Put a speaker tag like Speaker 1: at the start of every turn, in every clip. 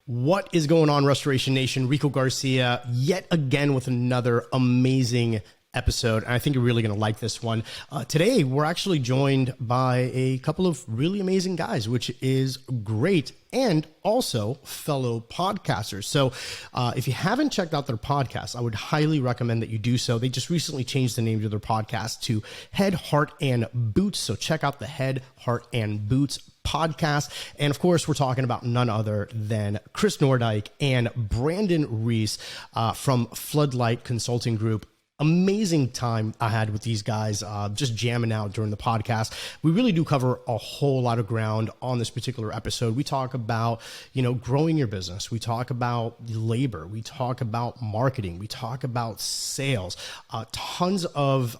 Speaker 1: What is going on, Restoration Nation? Rico Garcia, yet again with another amazing episode. And I think you're really going to like this one. Today, we're actually joined by a couple of really amazing guys, which is great, and also fellow podcasters. So if you haven't checked out their podcast, I would highly recommend that you do so. They just recently changed the name of their podcast to Head, Heart, and Boots. So check out the Head, Heart, and Boots podcast. And of course, we're talking about none other than Chris Nordyke and Brandon Reece from Floodlight Consulting Group. Amazing time I had with these guys, just jamming out during the podcast. We really do cover a whole lot of ground on this particular episode. We talk about, growing your business. We talk about labor. We talk about marketing. We talk about sales, tons of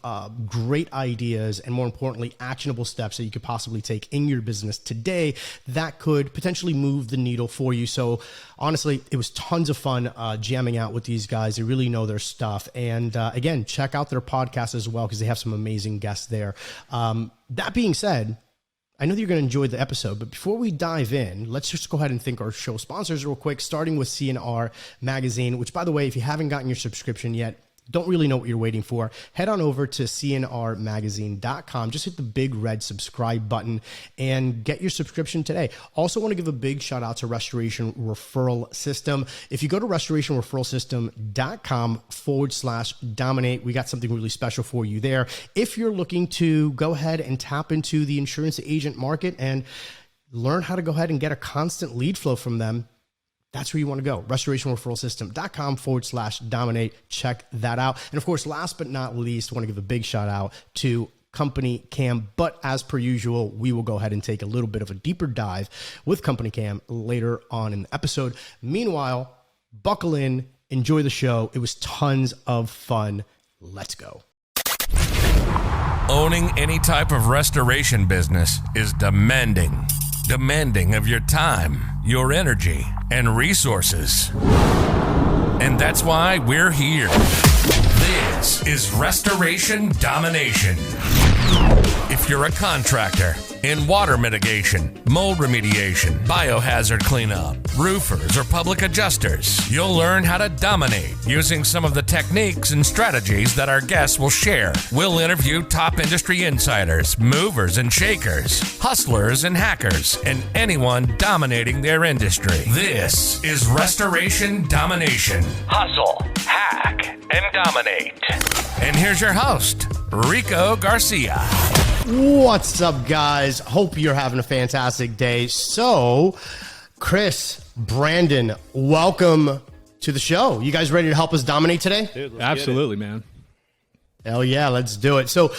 Speaker 1: great ideas, and more importantly, actionable steps that you could possibly take in your business today that could potentially move the needle for you. So honestly, it was tons of fun jamming out with these guys. They really know their stuff. And again, check out their podcast as well, because they have some amazing guests there. That being said, I know that you're going to enjoy the episode, but before we dive in, let's just go ahead and thank our show sponsors real quick, starting with CNR Magazine, which, by the way, if you haven't gotten your subscription yet, don't really know what you're waiting for, head on over to cnrmagazine.com. Just hit the big red subscribe button and get your subscription today. Also want to give a big shout out to Restoration Referral System. If you go to restorationreferralsystem.com/dominate, we got something really special for you there. If you're looking to go ahead and tap into the insurance agent market and learn how to go ahead and get a constant lead flow from them, that's where you want to go. restorationreferralsystem.com/dominate. Check that out. And of course, last but not least, I want to give a big shout out to Company Cam. But as per usual, we will go ahead and take a little bit of a deeper dive with Company Cam later on in the episode. Meanwhile, buckle in, enjoy the show. It was tons of fun. Let's go.
Speaker 2: Owning any type of restoration business is demanding of your time, your energy, and resources. And that's why we're here. This is Restoration Domination. If you're a contractor in water mitigation, mold remediation, biohazard cleanup, roofers, or public adjusters, you'll learn how to dominate using some of the techniques and strategies that our guests will share. We'll interview top industry insiders, movers and shakers, hustlers and hackers, and anyone dominating their industry. This is Restoration Domination. Hustle, hack, and dominate. And here's your host, Rico Garcia.
Speaker 1: What's up, guys? Hope you're having a fantastic day. So, Chris, Brandon, welcome to the show. You guys ready to help us dominate today?
Speaker 3: Dude, absolutely, man.
Speaker 1: Hell yeah, let's do it. So,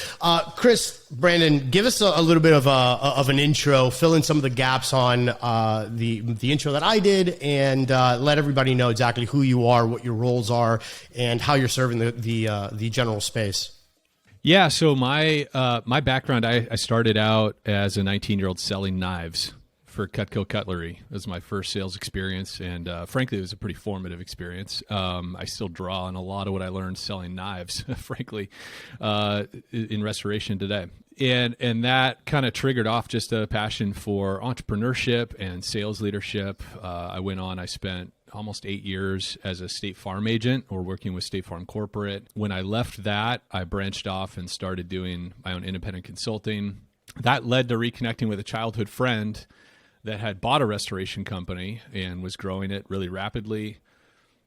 Speaker 1: Chris, Brandon, give us a little bit of an intro, fill in some of the gaps on the intro that I did, and let everybody know exactly who you are, what your roles are, and how you're serving the general space.
Speaker 3: Yeah, so my background, I started out as a 19-year-old selling knives for Cutco Cutlery. It was my first sales experience, and frankly, it was a pretty formative experience. I still draw on a lot of what I learned selling knives, frankly, in restoration today. And that kind of triggered off just a passion for entrepreneurship and sales leadership. I spent almost 8 years as a State Farm agent or working with State Farm Corporate. When I left that, I branched off and started doing my own independent consulting. That led to reconnecting with a childhood friend that had bought a restoration company and was growing it really rapidly.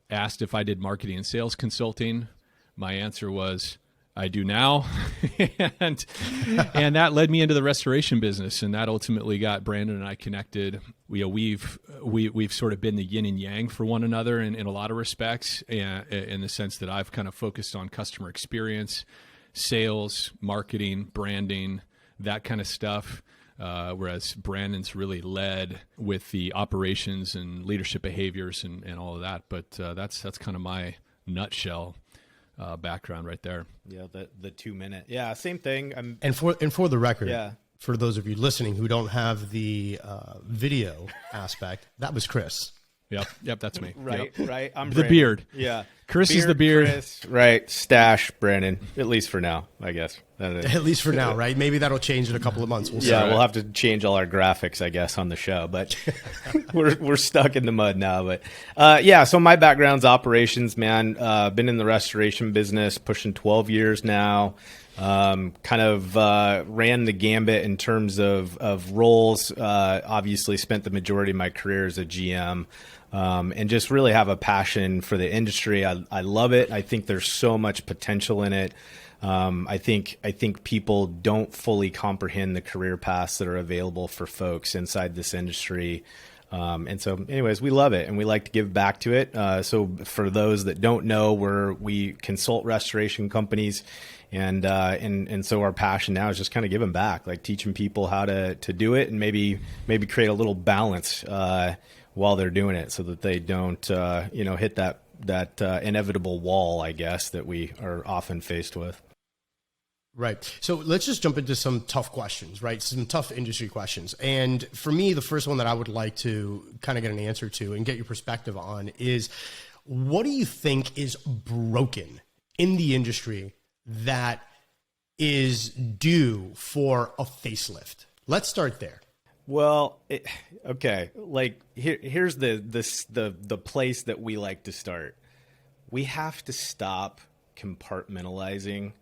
Speaker 3: Asked if I did marketing and sales consulting. My answer was, I do now. and that led me into the restoration business, and that ultimately got Brandon and I connected. We've sort of been the yin and yang for one another in a lot of respects, in the sense that I've kind of focused on customer experience, sales, marketing, branding, that kind of stuff. Whereas Brandon's really led with the operations and leadership behaviors and all of that. But that's kind of my nutshell background right there.
Speaker 4: Yeah, the 2 minute. Yeah, same thing.
Speaker 1: And for the record,
Speaker 4: yeah,
Speaker 1: for those of you listening who don't have the video aspect, that was Chris.
Speaker 3: Yep, that's me.
Speaker 4: Right. I'm
Speaker 3: the
Speaker 4: Brandon.
Speaker 3: Beard.
Speaker 4: Yeah.
Speaker 3: Chris is the beard.
Speaker 4: Chris, right. Stash, Brandon, at least for now, I guess.
Speaker 1: At least for now, right? Maybe that'll change in a couple of months. We'll see.
Speaker 4: Yeah, we'll have to change all our graphics, I guess, on the show, but we're stuck in the mud now. But yeah, so my background's operations, man. Been in the restoration business pushing 12 years now. Kind of ran the gambit in terms of roles. Obviously spent the majority of my career as a GM. And just really have a passion for the industry. I love it. I think there's so much potential in it. I think people don't fully comprehend the career paths that are available for folks inside this industry. And so anyways, we love it and we like to give back to it. So for those that don't know, we consult restoration companies and so our passion now is just kind of giving back, like teaching people how to do it and maybe create a little balance, while they're doing it so that they don't, hit that inevitable wall, I guess, that we are often faced with.
Speaker 1: Right. So let's just jump into some tough questions, right? Some tough industry questions. And for me, the first one that I would like to kind of get an answer to and get your perspective on is, what do you think is broken in the industry that is due for a facelift? Let's start there.
Speaker 4: Well, okay. Like here's the place that we like to start. We have to stop compartmentalizing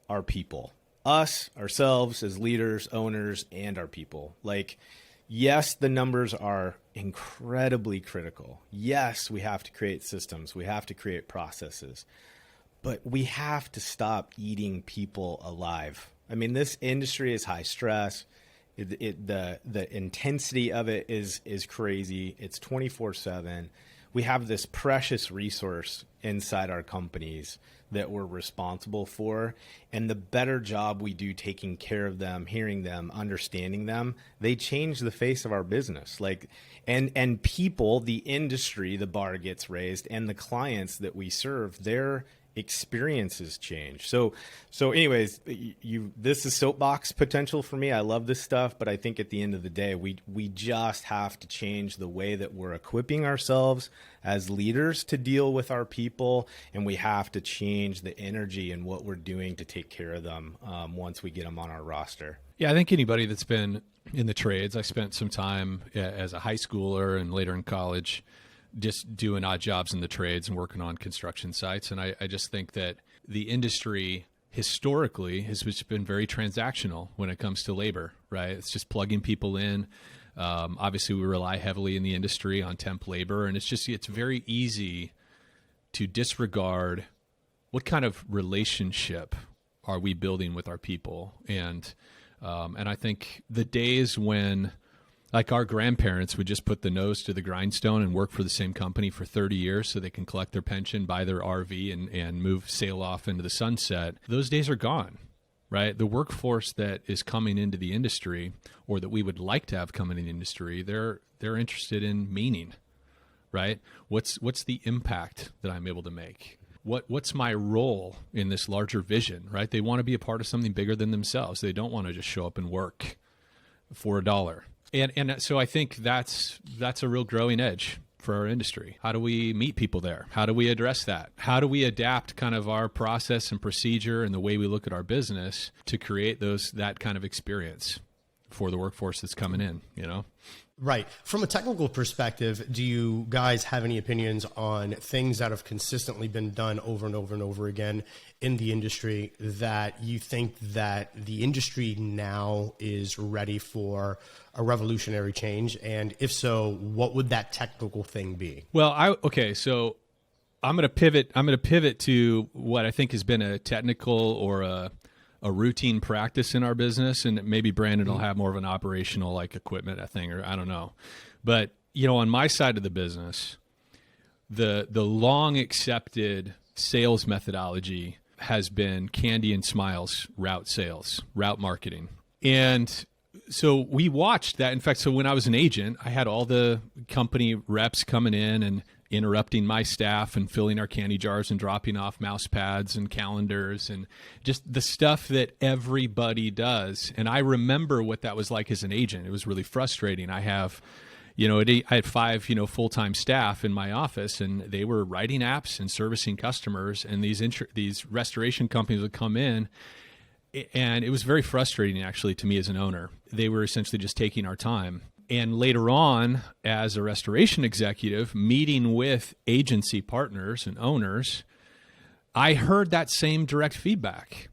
Speaker 4: our people, us, ourselves as leaders, owners, and our people. Like, yes, the numbers are incredibly critical. Yes, we have to create systems. We have to create processes, but we have to stop eating people alive. I mean, this industry is high stress. The intensity of it is crazy. It's 24/7. We have this precious resource inside our companies that we're responsible for. And the better job we do taking care of them, hearing them, understanding them, they change the face of our business. Like, and people, the industry, the bar gets raised, and the clients that we serve, their experiences change. So anyways, this is soapbox potential for me. I love this stuff, but I think at the end of the day, we just have to change the way that we're equipping ourselves as leaders to deal with our people, and we have to change the energy and what we're doing to take care of them once we get them on our roster.
Speaker 3: Yeah, I think anybody that's been in the trades, I spent some time as a high schooler and later in college just doing odd jobs in the trades and working on construction sites. And I just think that the industry historically has been very transactional when it comes to labor, right? It's just plugging people in. Obviously, we rely heavily in the industry on temp labor, and it's very easy to disregard what kind of relationship are we building with our people. And I think the days when, like, our grandparents would just put the nose to the grindstone and work for the same company for 30 years so they can collect their pension, buy their RV, and sail off into the sunset. Those days are gone, right? The workforce that is coming into the industry, or that we would like to have come in the industry, they're interested in meaning, right? What's the impact that I'm able to make? What's my role in this larger vision, right? They want to be a part of something bigger than themselves. They don't want to just show up and work for $1. And so I think that's a real growing edge for our industry. How do we meet people there? How do we address that? How do we adapt kind of our process and procedure and the way we look at our business to create that kind of experience for the workforce that's coming in, you know?
Speaker 1: Right. From a technical perspective, do you guys have any opinions on things that have consistently been done over and over and over again in the industry that you think that the industry now is ready for a revolutionary change? And if so, what would that technical thing be?
Speaker 3: Well, so I'm going to pivot to what I think has been a technical or a routine practice in our business, and maybe Brandon will have more of an operational, like, equipment thing, or I don't know. But, on my side of the business, the long accepted sales methodology has been candy and smiles route sales, route marketing. And so we watched that. In fact, so when I was an agent, I had all the company reps coming in and interrupting my staff and filling our candy jars and dropping off mouse pads and calendars and just the stuff that everybody does. And I remember what that was like as an agent. It was really frustrating. I had 5, full-time staff in my office, and they were writing apps and servicing customers. And these restoration companies would come in, And it was very frustrating, actually, to me as an owner. They were essentially just taking our time. And later on, as a restoration executive, meeting with agency partners and owners, I heard that same direct feedback.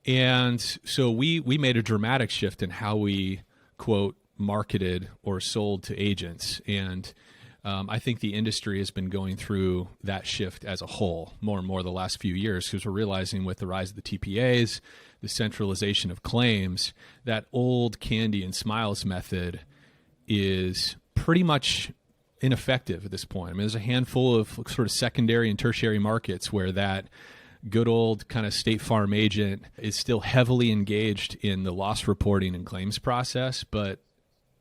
Speaker 3: And so we made a dramatic shift in how we, quote, marketed or sold to agents. And I think the industry has been going through that shift as a whole more and more the last few years, because we're realizing with the rise of the TPAs, the centralization of claims, that old candy and smiles method is pretty much ineffective at this point. I mean, there's a handful of sort of secondary and tertiary markets where that good old kind of State Farm agent is still heavily engaged in the loss reporting and claims process, but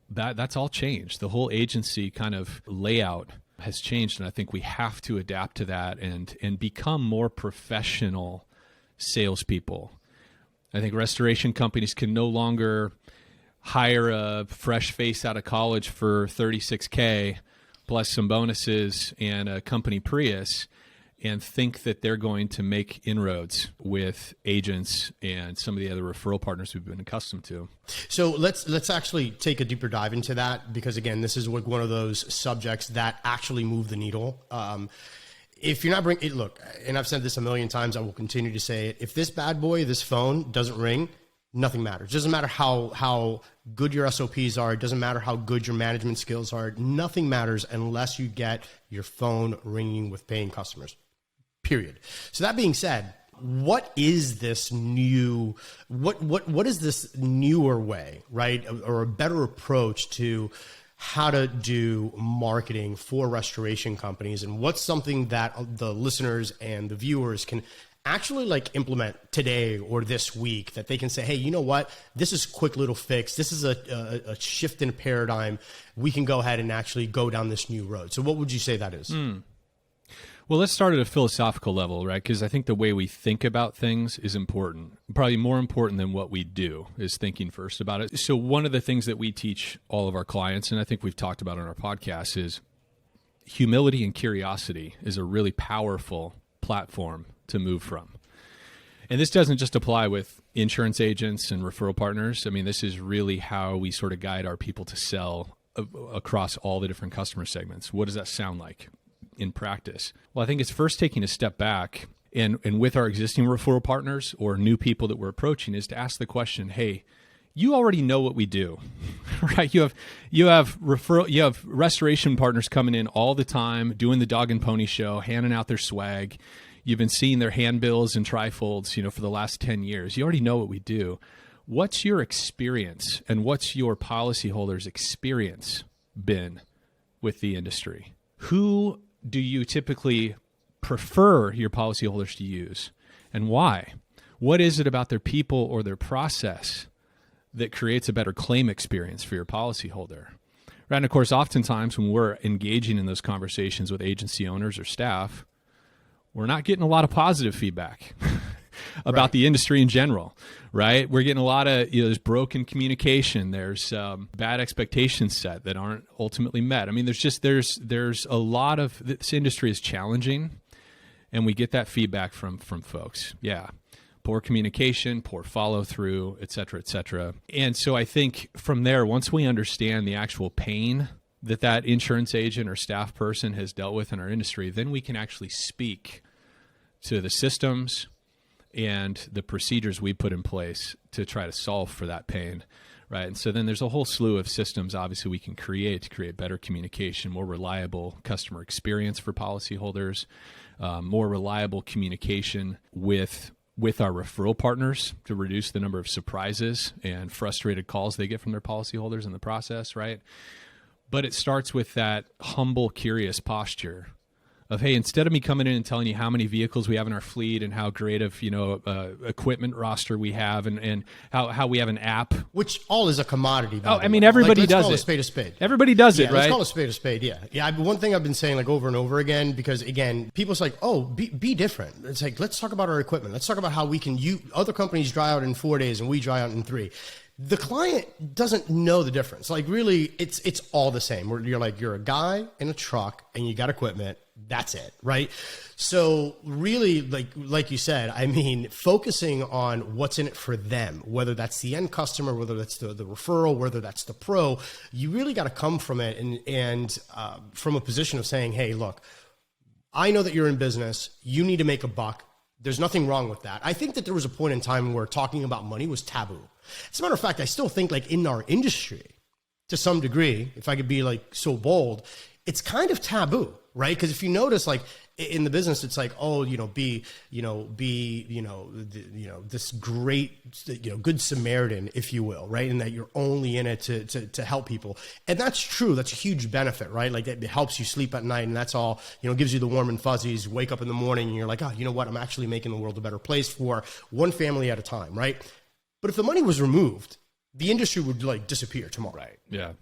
Speaker 3: that's all changed. The whole agency kind of layout has changed, and I think we have to adapt to that and become more professional salespeople. I think restoration companies can no longer hire a fresh face out of college for $36K plus some bonuses and a company Prius and think that they're going to make inroads with agents and some of the other referral partners we've been accustomed to.
Speaker 1: So let's actually take a deeper dive into that, because again, this is one of those subjects that actually move the needle. If you're not bringing it, look, and I've said this a million times, I will continue to say it. If this bad boy, this phone doesn't ring, nothing matters. It doesn't matter how good your SOPs are. It doesn't matter how good your management skills are. Nothing matters unless you get your phone ringing with paying customers, period. So that being said, what is this new, what is this newer way, right? Or a better approach to how to do marketing for restoration companies, and what's something that the listeners and the viewers can actually like implement today or this week that they can say, hey, you know what? This is a quick little fix. This is a shift in paradigm. We can go ahead and actually go down this new road. So what would you say that is?
Speaker 3: Well, let's start at a philosophical level, right? Because I think the way we think about things is important. Probably more important than what we do is thinking first about it. So one of the things that we teach all of our clients, and I think we've talked about on our podcast, is humility and curiosity is a really powerful platform to move from. And this doesn't just apply with insurance agents and referral partners. I mean, this is really how we sort of guide our people to sell across all the different customer segments. What does that sound like in practice? Well, I think it's first taking a step back and with our existing referral partners or new people that we're approaching is to ask the question, hey, you already know what we do, right? You have restoration partners coming in all the time, doing the dog and pony show, handing out their swag. You've been seeing their handbills and trifolds, for the last 10 years. You already know what we do. What's your experience and what's your policyholders' experience been with the industry? Who do you typically prefer your policyholders to use, and why? What is it about their people or their process that creates a better claim experience for your policyholder? Right? And of course, oftentimes when we're engaging in those conversations with agency owners or staff, we're not getting a lot of positive feedback about the industry in general, right? We're getting a lot of, there's broken communication. There's bad expectations set that aren't ultimately met. I mean, there's a lot of, this industry is challenging, and we get that feedback from folks. Yeah. Poor communication, poor follow through, et cetera, et cetera. And so I think from there, once we understand the actual pain that insurance agent or staff person has dealt with in our industry, then we can actually speak to the systems and the procedures we put in place to try to solve for that pain, right? And so then there's a whole slew of systems, obviously, we can create to create better communication, more reliable customer experience for policyholders, more reliable communication with our referral partners to reduce the number of surprises and frustrated calls they get from their policyholders in the process, right? But it starts with that humble, curious posture of, hey, instead of me coming in and telling you how many vehicles we have in our fleet and how great of, equipment roster we have and how we have an app.
Speaker 1: Which all is a commodity.
Speaker 3: I mean, everybody does it.
Speaker 1: Let's call a spade.
Speaker 3: Everybody does it, right?
Speaker 1: Let's call a spade, yeah. Yeah, one thing I've been saying like over and over again, because again, people's like, oh, be different. It's like, let's talk about our equipment. Let's talk about how we can, other companies dry out in 4 days and we dry out in 3. The client doesn't know the difference. Like really, it's all the same. You're a guy in a truck and you got equipment. that's it, right? So really, like you said, I mean, focusing on what's in it for them, whether that's the end customer, whether that's the referral, whether that's the pro, you really got to come from it and from a position of saying, hey, look, I know that you're in business. You need to make a buck. There's nothing wrong with that. I think that there was a point in time where talking about money was taboo. As a matter of fact, I still think like in our industry, to some degree, if I could be like so bold, it's kind of taboo, right? Because if you notice, like in the business, it's like, oh, be this great, good Samaritan, if you will, right? And that you're only in it to help people. And that's true. That's a huge benefit, right? Like it helps you sleep at night, and that's all, gives you the warm and fuzzies. Wake up in the morning and you're like, oh, you know what? I'm actually making the world a better place for one family at a time, right? But if the money was removed, the industry would like disappear tomorrow.
Speaker 3: Right. Yeah.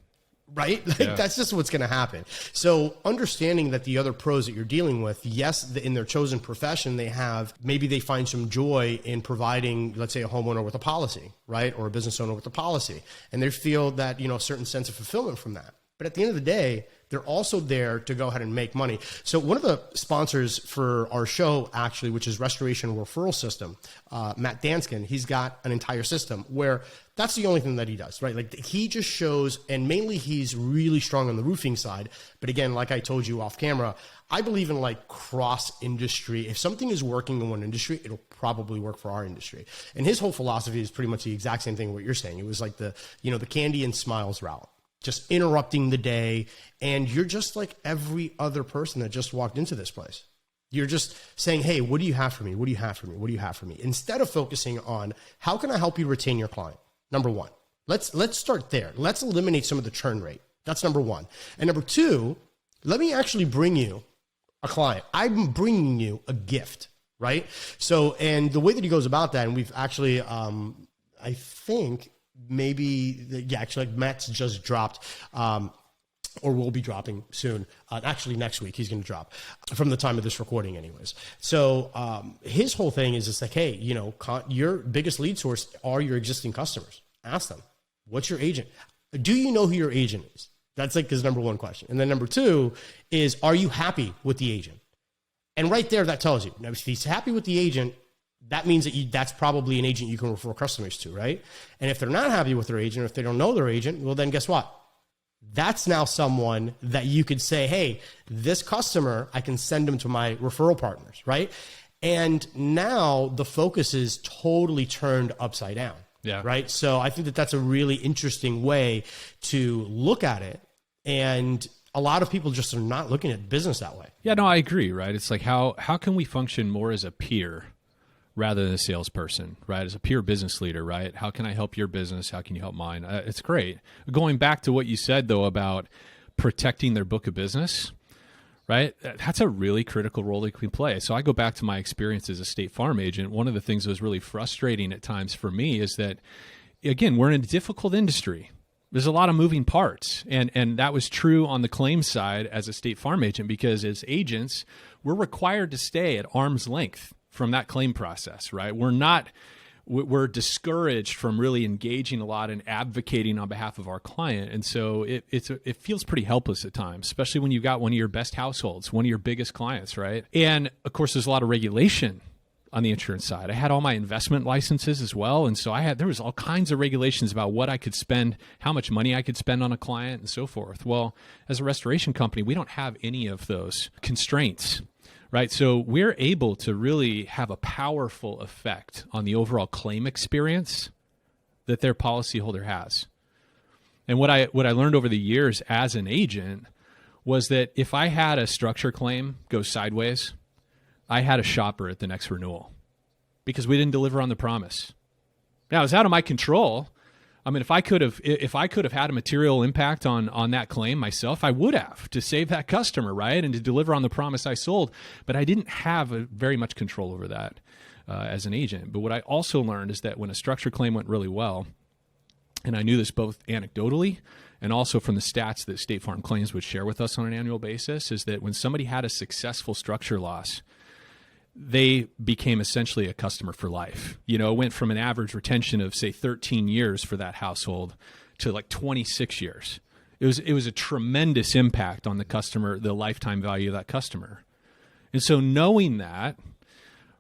Speaker 1: Right? That's just what's going to happen. So understanding that the other pros that you're dealing with, yes, in their chosen profession, maybe they find some joy in providing, let's say, a homeowner with a policy, right? Or a business owner with a policy. And they feel that, a certain sense of fulfillment from that. But at the end of the day, they're also there to go ahead and make money. So one of the sponsors for our show, actually, which is Restoration Referral System, Matt Danskin, he's got an entire system where that's the only thing that he does, right? Like he just shows, and mainly he's really strong on the roofing side. But again, like I told you off camera, I believe in like cross industry. If something is working in one industry, it'll probably work for our industry. And his whole philosophy is pretty much the exact same thing what you're saying. It was like the candy and smiles route. Just interrupting the day, and you're just like every other person that just walked into this place. You're just saying, hey, what do you have for me? What do you have for me? What do you have for me? Instead of focusing on how can I help you retain your client? Number one, let's start there. Let's eliminate some of the churn rate. That's number one. And number two, let me actually bring you a client. I'm bringing you a gift, right? So, and the way that he goes about that, and we've actually, I think, actually, like Matt's just dropped, or will be dropping soon. Actually, next week he's going to drop from the time of this recording, anyways. So his whole thing is just like, hey, your biggest lead source are your existing customers. Ask them, what's your agent? Do you know who your agent is? That's like his number one question. And then number two is, are you happy with the agent? And right there, that tells you. Now, if he's happy with the agent, that means that that's probably an agent you can refer customers to, right? And if they're not happy with their agent, or if they don't know their agent, well, then guess what? That's now someone that you could say, hey, this customer, I can send them to my referral partners, right? And now the focus is totally turned upside down, right? So I think that that's a really interesting way to look at it. And a lot of people just are not looking at business that way.
Speaker 3: Yeah, no, I agree, right? It's like how can we function more as a peer rather than a salesperson, right? As a peer business leader, right? How can I help your business? How can you help mine? It's great. Going back to what you said, though, about protecting their book of business, right? That's a really critical role they can play. So I go back to my experience as a State Farm agent. One of the things that was really frustrating at times for me is that, again, we're in a difficult industry. There's a lot of moving parts. And that was true on the claims side as a State Farm agent, because as agents, we're required to stay at arm's length from that claim process, right? We're discouraged from really engaging a lot and advocating on behalf of our client. And so it feels pretty helpless at times, especially when you've got one of your best households, one of your biggest clients, right? And of course, there's a lot of regulation on the insurance side. I had all my investment licenses as well. And so there was all kinds of regulations about what I could spend, how much money I could spend on a client and so forth. Well, as a restoration company, we don't have any of those constraints. Right. So we're able to really have a powerful effect on the overall claim experience that their policyholder has. And what I learned over the years as an agent was that if I had a structure claim go sideways, I had a shopper at the next renewal because we didn't deliver on the promise. Now, it's out of my control. I mean, if I could have had a material impact on that claim myself, I would have, to save that customer, right, and to deliver on the promise I sold. But I didn't have very much control over that as an agent. But what I also learned is that when a structure claim went really well, and I knew this both anecdotally and also from the stats that State Farm Claims would share with us on an annual basis, is that when somebody had a successful structure loss, they became essentially a customer for life. It went from an average retention of, say, 13 years for that household to like 26 years. It was a tremendous impact on the customer, the lifetime value of that customer. And so knowing that,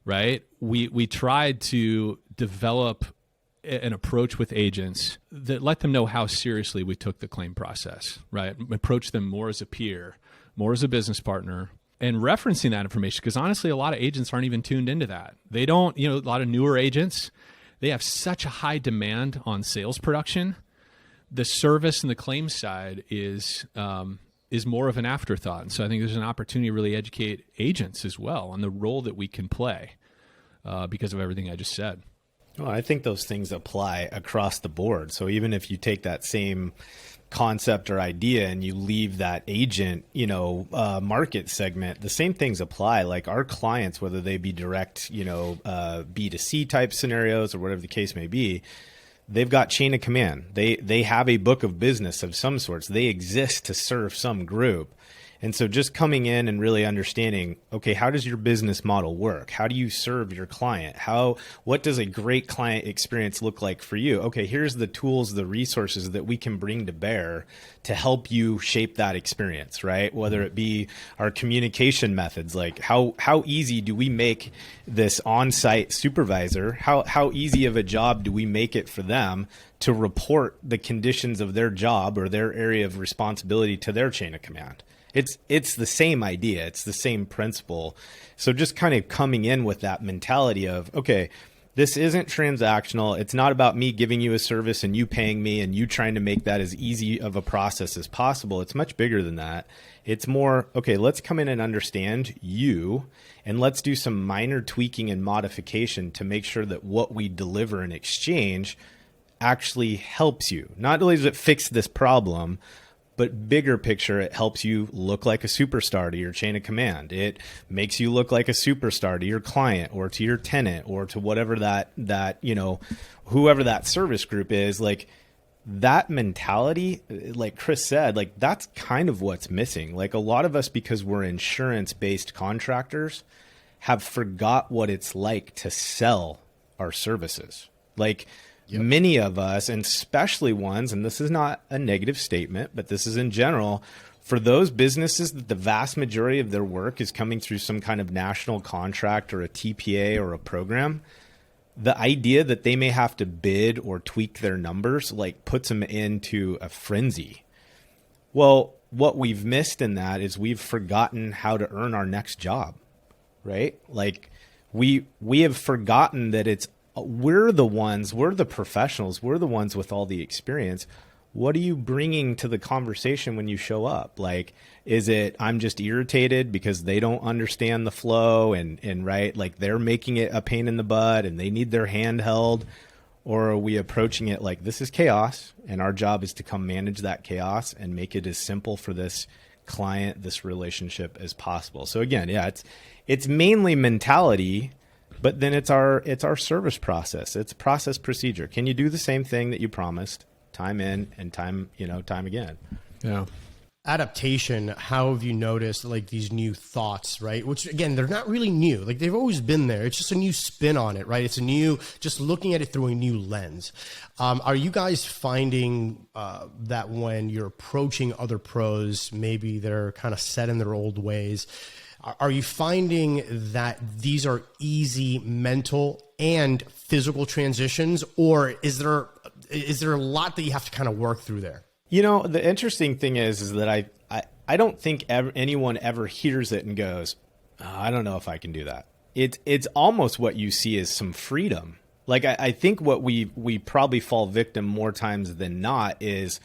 Speaker 3: right, we tried to develop an approach with agents that let them know how seriously we took the claim process, right? Approach them more as a peer, more as a business partner, and referencing that information, because honestly, a lot of agents aren't even tuned into that. They don't, a lot of newer agents, they have such a high demand on sales production. The service and the claims side is more of an afterthought. And so I think there's an opportunity to really educate agents as well on the role that we can play because of everything I just said.
Speaker 4: Well, I think those things apply across the board. So even if you take that same concept or idea and you leave that agent, market segment, the same things apply. Like our clients, whether they be direct, B2C type scenarios or whatever the case may be, they've got chain of command. They have a book of business of some sorts. They exist to serve some group. And so just coming in and really understanding, okay, how does your business model work? How do you serve your client? What does a great client experience look like for you? Okay, here's the tools, the resources that we can bring to bear to help you shape that experience, right? Whether it be our communication methods, like how easy do we make this on-site supervisor? How easy of a job do we make it for them to report the conditions of their job or their area of responsibility to their chain of command? It's the same idea. It's the same principle. So just kind of coming in with that mentality of, okay, this isn't transactional. It's not about me giving you a service and you paying me and you trying to make that as easy of a process as possible. It's much bigger than that. It's more, okay, let's come in and understand you and let's do some minor tweaking and modification to make sure that what we deliver in exchange actually helps you. Not only does it fix this problem, but bigger picture, it helps you look like a superstar to your chain of command. It makes you look like a superstar to your client or to your tenant or to whatever that whoever that service group is. Like that mentality, like Chris said, like that's kind of what's missing. Like a lot of us, because we're insurance-based contractors, have forgot what it's like to sell our services. Like, yep. Many of us, and especially ones, and this is not a negative statement, but this is in general, for those businesses that the vast majority of their work is coming through some kind of national contract or a TPA or a program, the idea that they may have to bid or tweak their numbers like puts them into a frenzy. Well, what we've missed in that is we've forgotten how to earn our next job, right? Like we have forgotten that we're the professionals. We're the ones with all the experience. What are you bringing to the conversation when you show up? Like, is it, I'm just irritated because they don't understand the flow and right, like they're making it a pain in the butt and they need their hand held? Or are we approaching it like this is chaos and our job is to come manage that chaos and make it as simple for this client, this relationship as possible? So again, yeah, it's mainly mentality. But then it's our service process. It's process procedure. Can you do the same thing that you promised time in and time again?
Speaker 3: Yeah.
Speaker 1: Adaptation. How have you noticed like these new thoughts, right? Which again, they're not really new. Like they've always been there. It's just a new spin on it, right? It's just looking at it through a new lens. Are you guys finding that when you're approaching other pros, maybe they're kind of set in their old ways, are you finding that these are easy mental and physical transitions, or is there a lot that you have to kind of work through there?
Speaker 4: The interesting thing is that I don't think anyone ever hears it and goes, oh, I don't know if I can do that. It's almost what you see as some freedom. Like I think what we probably fall victim more times than not is,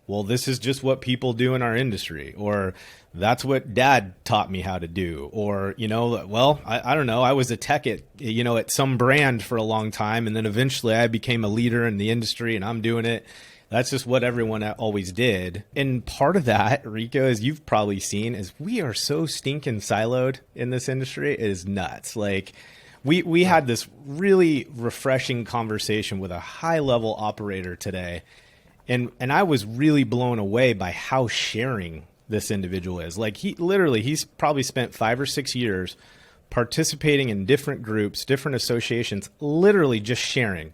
Speaker 4: well, this is just what people do in our industry, or that's what dad taught me how to do. Or, well, I don't know. I was a tech at some brand for a long time. And then eventually I became a leader in the industry and I'm doing it. That's just what everyone always did. And part of that, Rico, as you've probably seen, is we are so stinking siloed in this industry. It is nuts. Like we had this really refreshing conversation with a high level operator today. And I was really blown away by how sharing this individual is. Like he's probably spent 5 or 6 years participating in different groups, different associations, literally just sharing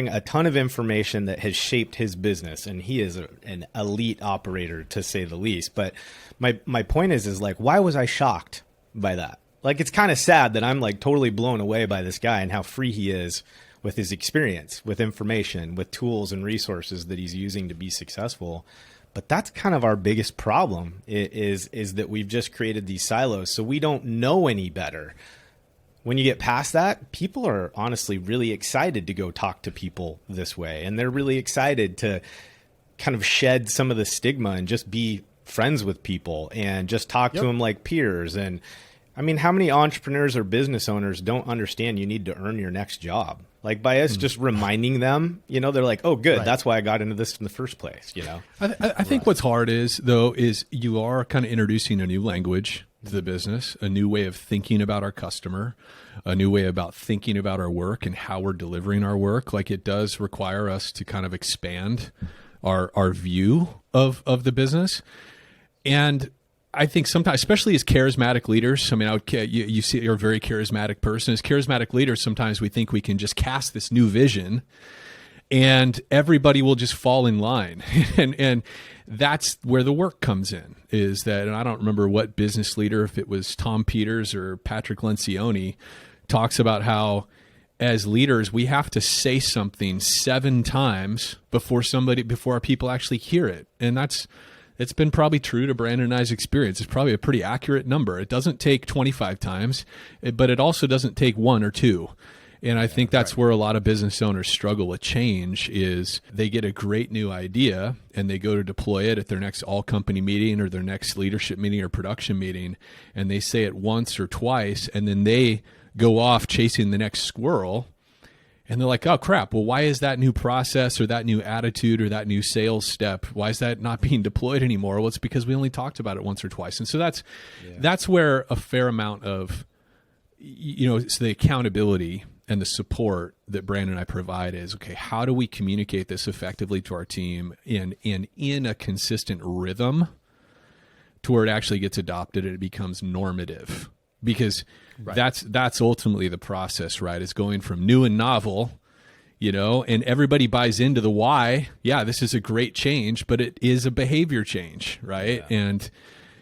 Speaker 4: a ton of information that has shaped his business. And he is an elite operator, to say the least. But my point is like, why was I shocked by that. Like, it's kind of sad that I'm like totally blown away by this guy and how free he is with his experience, with information, with tools and resources that he's using to be successful. But that's kind of our biggest problem is that we've just created these silos. So we don't know any better. When you get past that, people are honestly really excited to go talk to people this way. And they're really excited to kind of shed some of the stigma and just be friends with people and just talk to them like peers. And I mean, how many entrepreneurs or business owners don't understand you need to earn your next job? Like, by us just reminding them, you know, they're like, oh, good. Right. That's why I got into this in the first place, you know?
Speaker 3: I think what's hard is you are kind of introducing a new language to the business, a new way of thinking about our customer, a new way about thinking about our work and how we're delivering our work. Like, it does require us to kind of expand our view of the business. And I think sometimes, especially as charismatic leaders, I mean, you see you're a very charismatic person. As charismatic leaders, sometimes we think we can just cast this new vision and everybody will just fall in line. and that's where the work comes in, is that, and I don't remember what business leader, if it was Tom Peters or Patrick Lencioni, talks about how as leaders, we have to say something 7 times before our people actually hear it. And it's been probably true to Brandon and I's experience. It's probably a pretty accurate number. It doesn't take 25 times, but it also doesn't take 1 or 2. And I think that's where a lot of business owners struggle with change, is they get a great new idea and they go to deploy it at their next all-company meeting or their next leadership meeting or production meeting, and they say it once or twice, and then they go off chasing the next squirrel. And they're like, oh, crap, well, why is that new process or that new attitude or that new sales step, why is that not being deployed anymore? Well, it's because we only talked about it once or twice. And so that's where a fair amount of, it's the accountability and the support that Brandon and I provide is, okay, how do we communicate this effectively to our team in a consistent rhythm to where it actually gets adopted and it becomes normative? Because that's ultimately the process, right? It's going from new and novel, and everybody buys into the why. Yeah, this is a great change, but it is a behavior change, right? Yeah.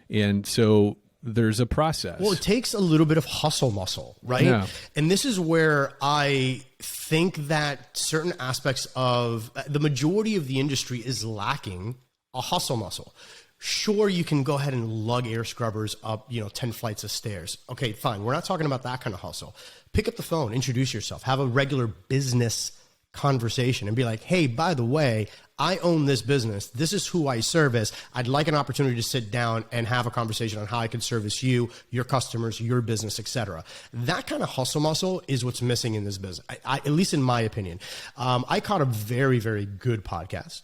Speaker 3: And so there's a process.
Speaker 1: Well, it takes a little bit of hustle muscle, right? Yeah. And this is where I think that certain aspects of the majority of the industry is lacking a hustle muscle. Sure, you can go ahead and lug air scrubbers up, 10 flights of stairs. Okay, fine. We're not talking about that kind of hustle. Pick up the phone, introduce yourself, have a regular business conversation and be like, hey, by the way, I own this business. This is who I service. I'd like an opportunity to sit down and have a conversation on how I can service you, your customers, your business, etc. That kind of hustle muscle is what's missing in this business, at least in my opinion. I caught a very, very good podcast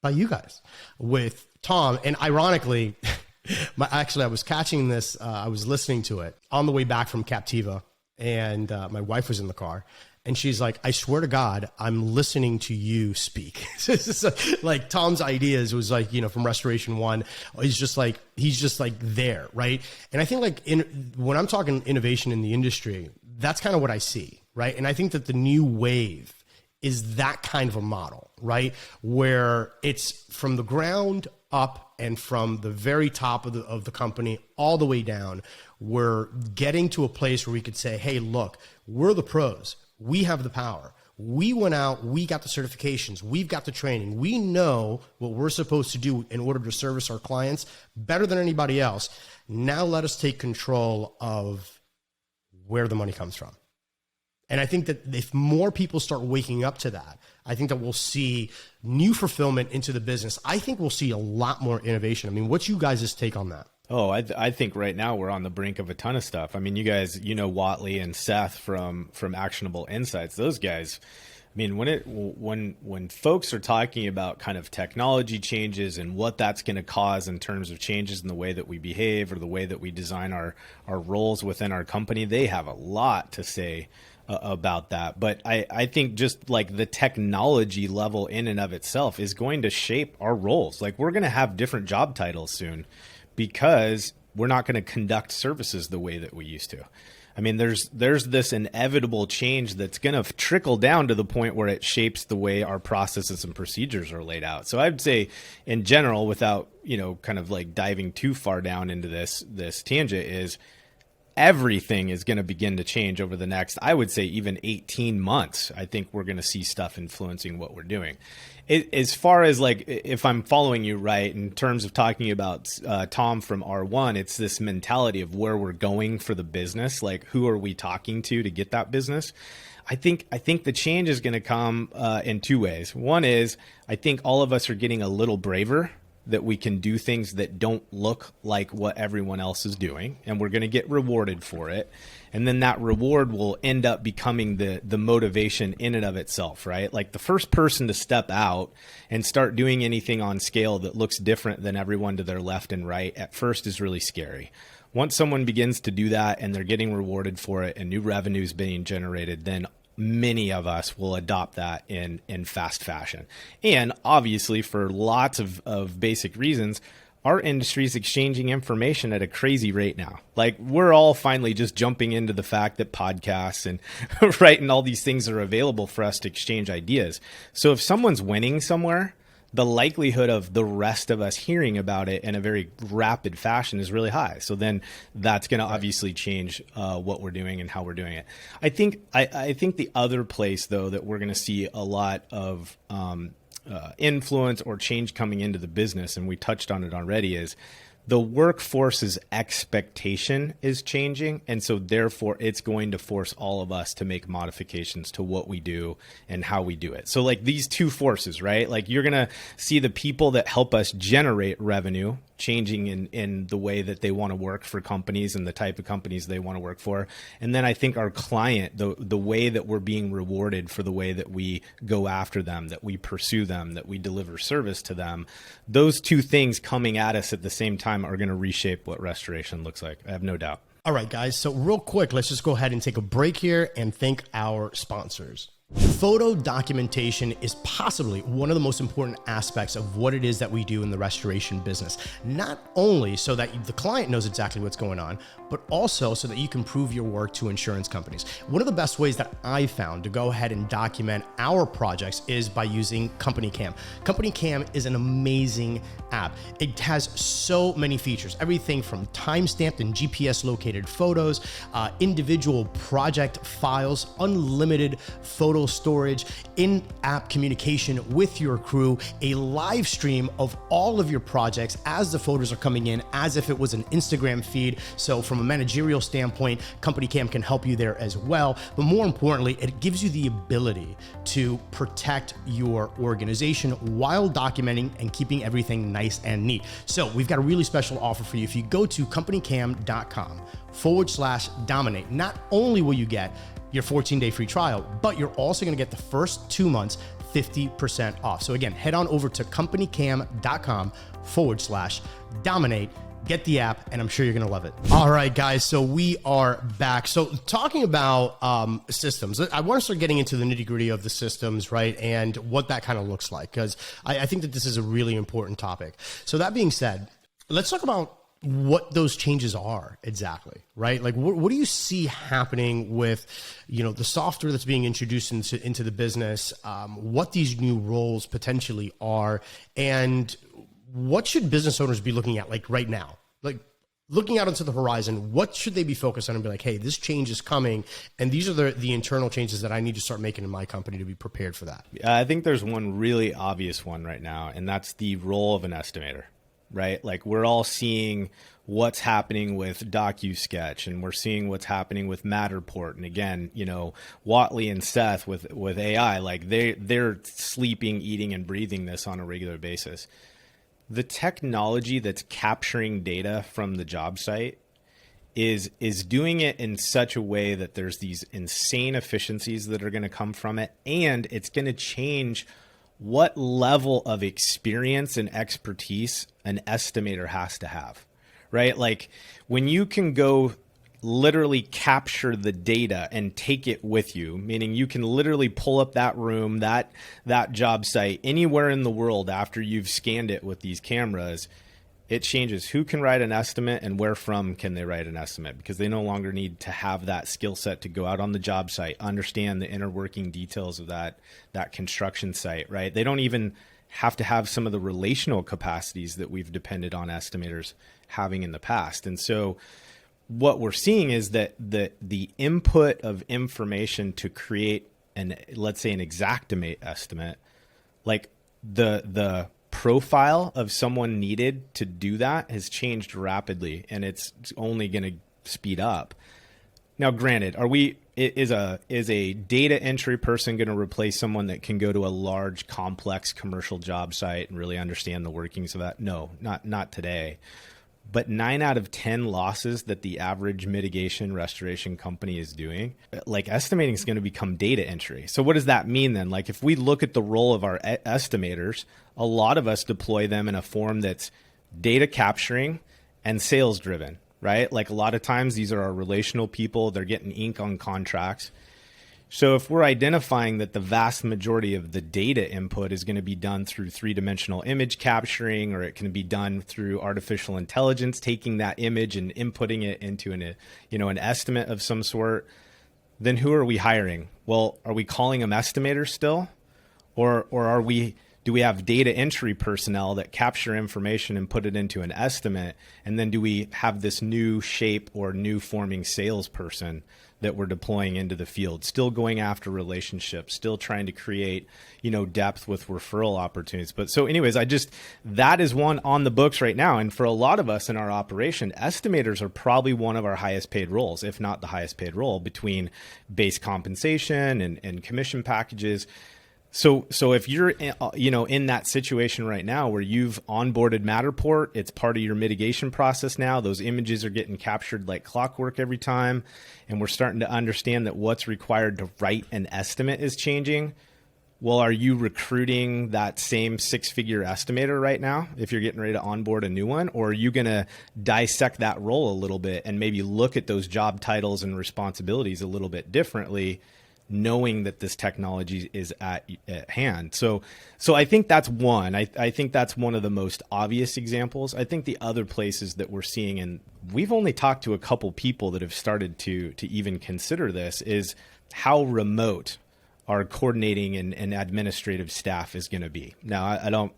Speaker 1: by you guys with Tom, and ironically, I was catching this, I was listening to it on the way back from Captiva, and my wife was in the car, and she's like, I swear to God, I'm listening to you speak. Like Tom's ideas was like, from Restoration 1, he's just like there, right? And I think when I'm talking innovation in the industry, that's kind of what I see, right? And I think that the new wave is that kind of a model, right? Where it's from the ground up and from the very top of the company all the way down. We're getting to a place where we could say, hey, look, we're the pros. We have the power. We went out, we got the certifications, we've got the training. We know what we're supposed to do in order to service our clients better than anybody else. Now let us take control of where the money comes from. And I think that if more people start waking up to that, I think that we'll see new fulfillment into the business. I think we'll see a lot more innovation. I mean, what's you guys' take on that?
Speaker 4: Oh, I think right now we're on the brink of a ton of stuff. I mean, you guys, Watley and Seth from Actionable Insights, those guys. I mean, when folks are talking about kind of technology changes and what that's going to cause in terms of changes in the way that we behave or the way that we design our roles within our company, they have a lot to say about that. But I think just like the technology level in and of itself is going to shape our roles. Like, we're going to have different job titles soon because we're not going to conduct services the way that we used to. I mean, there's this inevitable change that's going to trickle down to the point where it shapes the way our processes and procedures are laid out. So I'd say in general, without, kind of like diving too far down into this tangent, is everything is going to begin to change over the next, I would say, even 18 months. I think we're going to see stuff influencing what we're doing. As far as like, if I'm following you right, in terms of talking about Tom from R1, it's this mentality of where we're going for the business. Like, who are we talking to get that business? I think the change is going to come in two ways. One is, I think all of us are getting a little braver, that we can do things that don't look like what everyone else is doing, and we're going to get rewarded for it. And then that reward will end up becoming the motivation in and of itself, right? Like, the first person to step out and start doing anything on scale that looks different than everyone to their left and right at first is really scary. Once someone begins to do that and they're getting rewarded for it and new revenue is being generated, then many of us will adopt that in fast fashion. And obviously, for lots of basic reasons, our industry is exchanging information at a crazy rate now. Like, we're all finally just jumping into the fact that podcasts and right, and all these things are available for us to exchange ideas. So if someone's winning somewhere, the likelihood of the rest of us hearing about it in a very rapid fashion is really high. So then that's going to obviously change what we're doing and how we're doing it. I think the other place, though, that we're going to see a lot of influence or change coming into the business, and we touched on it already, is the workforce's expectation is changing. And so therefore it's going to force all of us to make modifications to what we do and how we do it. So like these two forces, right? Like, you're going to see the people that help us generate revenue changing in the way that they want to work for companies and the type of companies they want to work for. And then I think our client, the way that we're being rewarded for the way that we go after them, that we pursue them, that we deliver service to them, those two things coming at us at the same time are going to reshape what restoration looks like. I have no doubt.
Speaker 1: All right, guys. So real quick, let's just go ahead and take a break here and thank our sponsors. Photo documentation is possibly one of the most important aspects of what it is that we do in the restoration business. Not only so that the client knows exactly what's going on, but also so that you can prove your work to insurance companies. One of the best ways that I found to go ahead and document our projects is by using Company Cam. Company Cam is an amazing app. It has so many features, everything from time-stamped and GPS located photos, individual project files, unlimited photo storage, in-app communication with your crew, a live stream of all of your projects as the photos are coming in, as if it was an Instagram feed. So from a managerial standpoint, Company Cam can help you there as well. But more importantly, it gives you the ability to protect your organization while documenting and keeping everything nice and neat. So we've got a really special offer for you. If you go to companycam.com/dominate, not only will you get your 14-day free trial, but you're also going to get the first 2 months 50% off. So again, head on over to companycam.com/dominate, get the app, and I'm sure you're going to love it. All right, guys. So we are back. So talking about systems, I want to start getting into the nitty-gritty of the systems, right? And what that kind of looks like, because I think that this is a really important topic. So that being said, let's talk about what those changes are exactly, right? Like, what do you see happening with, the software that's being introduced into the business, what these new roles potentially are, and what should business owners be looking at, like right now? Like, looking out into the horizon, what should they be focused on and be like, hey, this change is coming, and these are the internal changes that I need to start making in my company to be prepared for that?
Speaker 4: I think there's one really obvious one right now, and that's the role of an estimator. Right? Like, we're all seeing what's happening with DocuSketch, and we're seeing what's happening with Matterport. And again, Watley and Seth with AI, like they're sleeping, eating, and breathing this on a regular basis. The technology that's capturing data from the job site is doing it in such a way that there's these insane efficiencies that are going to come from it, and it's going to change what level of experience and expertise an estimator has to have, right? Like, when you can go literally capture the data and take it with you, meaning you can literally pull up that room, that job site anywhere in the world after you've scanned it with these cameras, it changes who can write an estimate and where from can they write an estimate, because they no longer need to have that skill set to go out on the job site, understand the inner working details of that construction site, right? They don't even have to have some of the relational capacities that we've depended on estimators having in the past. And so what we're seeing is that the input of information to create let's say an exactimate estimate, like the profile of someone needed to do that has changed rapidly, and it's only going to speed up. Now, granted, is a data entry person going to replace someone that can go to a large, complex commercial job site and really understand the workings of that? No, not today. But 9 out of 10 losses that the average mitigation restoration company is doing, like estimating is going to become data entry. So what does that mean then? Like if we look at the role of our estimators, a lot of us deploy them in a form that's data capturing and sales driven, right? Like a lot of times these are our relational people. They're getting ink on contracts. So if we're identifying that the vast majority of the data input is going to be done through 3-dimensional image capturing, or it can be done through artificial intelligence, taking that image and inputting it into an estimate of some sort, then who are we hiring? Well, are we calling them estimators still? Or do we have data entry personnel that capture information and put it into an estimate? And then do we have this new shape or new forming salesperson that we're deploying into the field, still going after relationships, still trying to create, depth with referral opportunities? But so anyways, that is one on the books right now. And for a lot of us in our operation, estimators are probably one of our highest paid roles, if not the highest paid role, between base compensation and commission packages. So if you're, in that situation right now where you've onboarded Matterport, it's part of your mitigation process now. Those images are getting captured like clockwork every time. And we're starting to understand that what's required to write an estimate is changing. Well, are you recruiting that same 6-figure estimator right now if you're getting ready to onboard a new one? Or are you going to dissect that role a little bit and maybe look at those job titles and responsibilities a little bit differently, knowing that this technology is at hand? So I think that's one. I think that's one of the most obvious examples. I think the other places that we're seeing, and we've only talked to a couple people that have started to even consider this, is how remote our coordinating and administrative staff is going to be. Now, I don't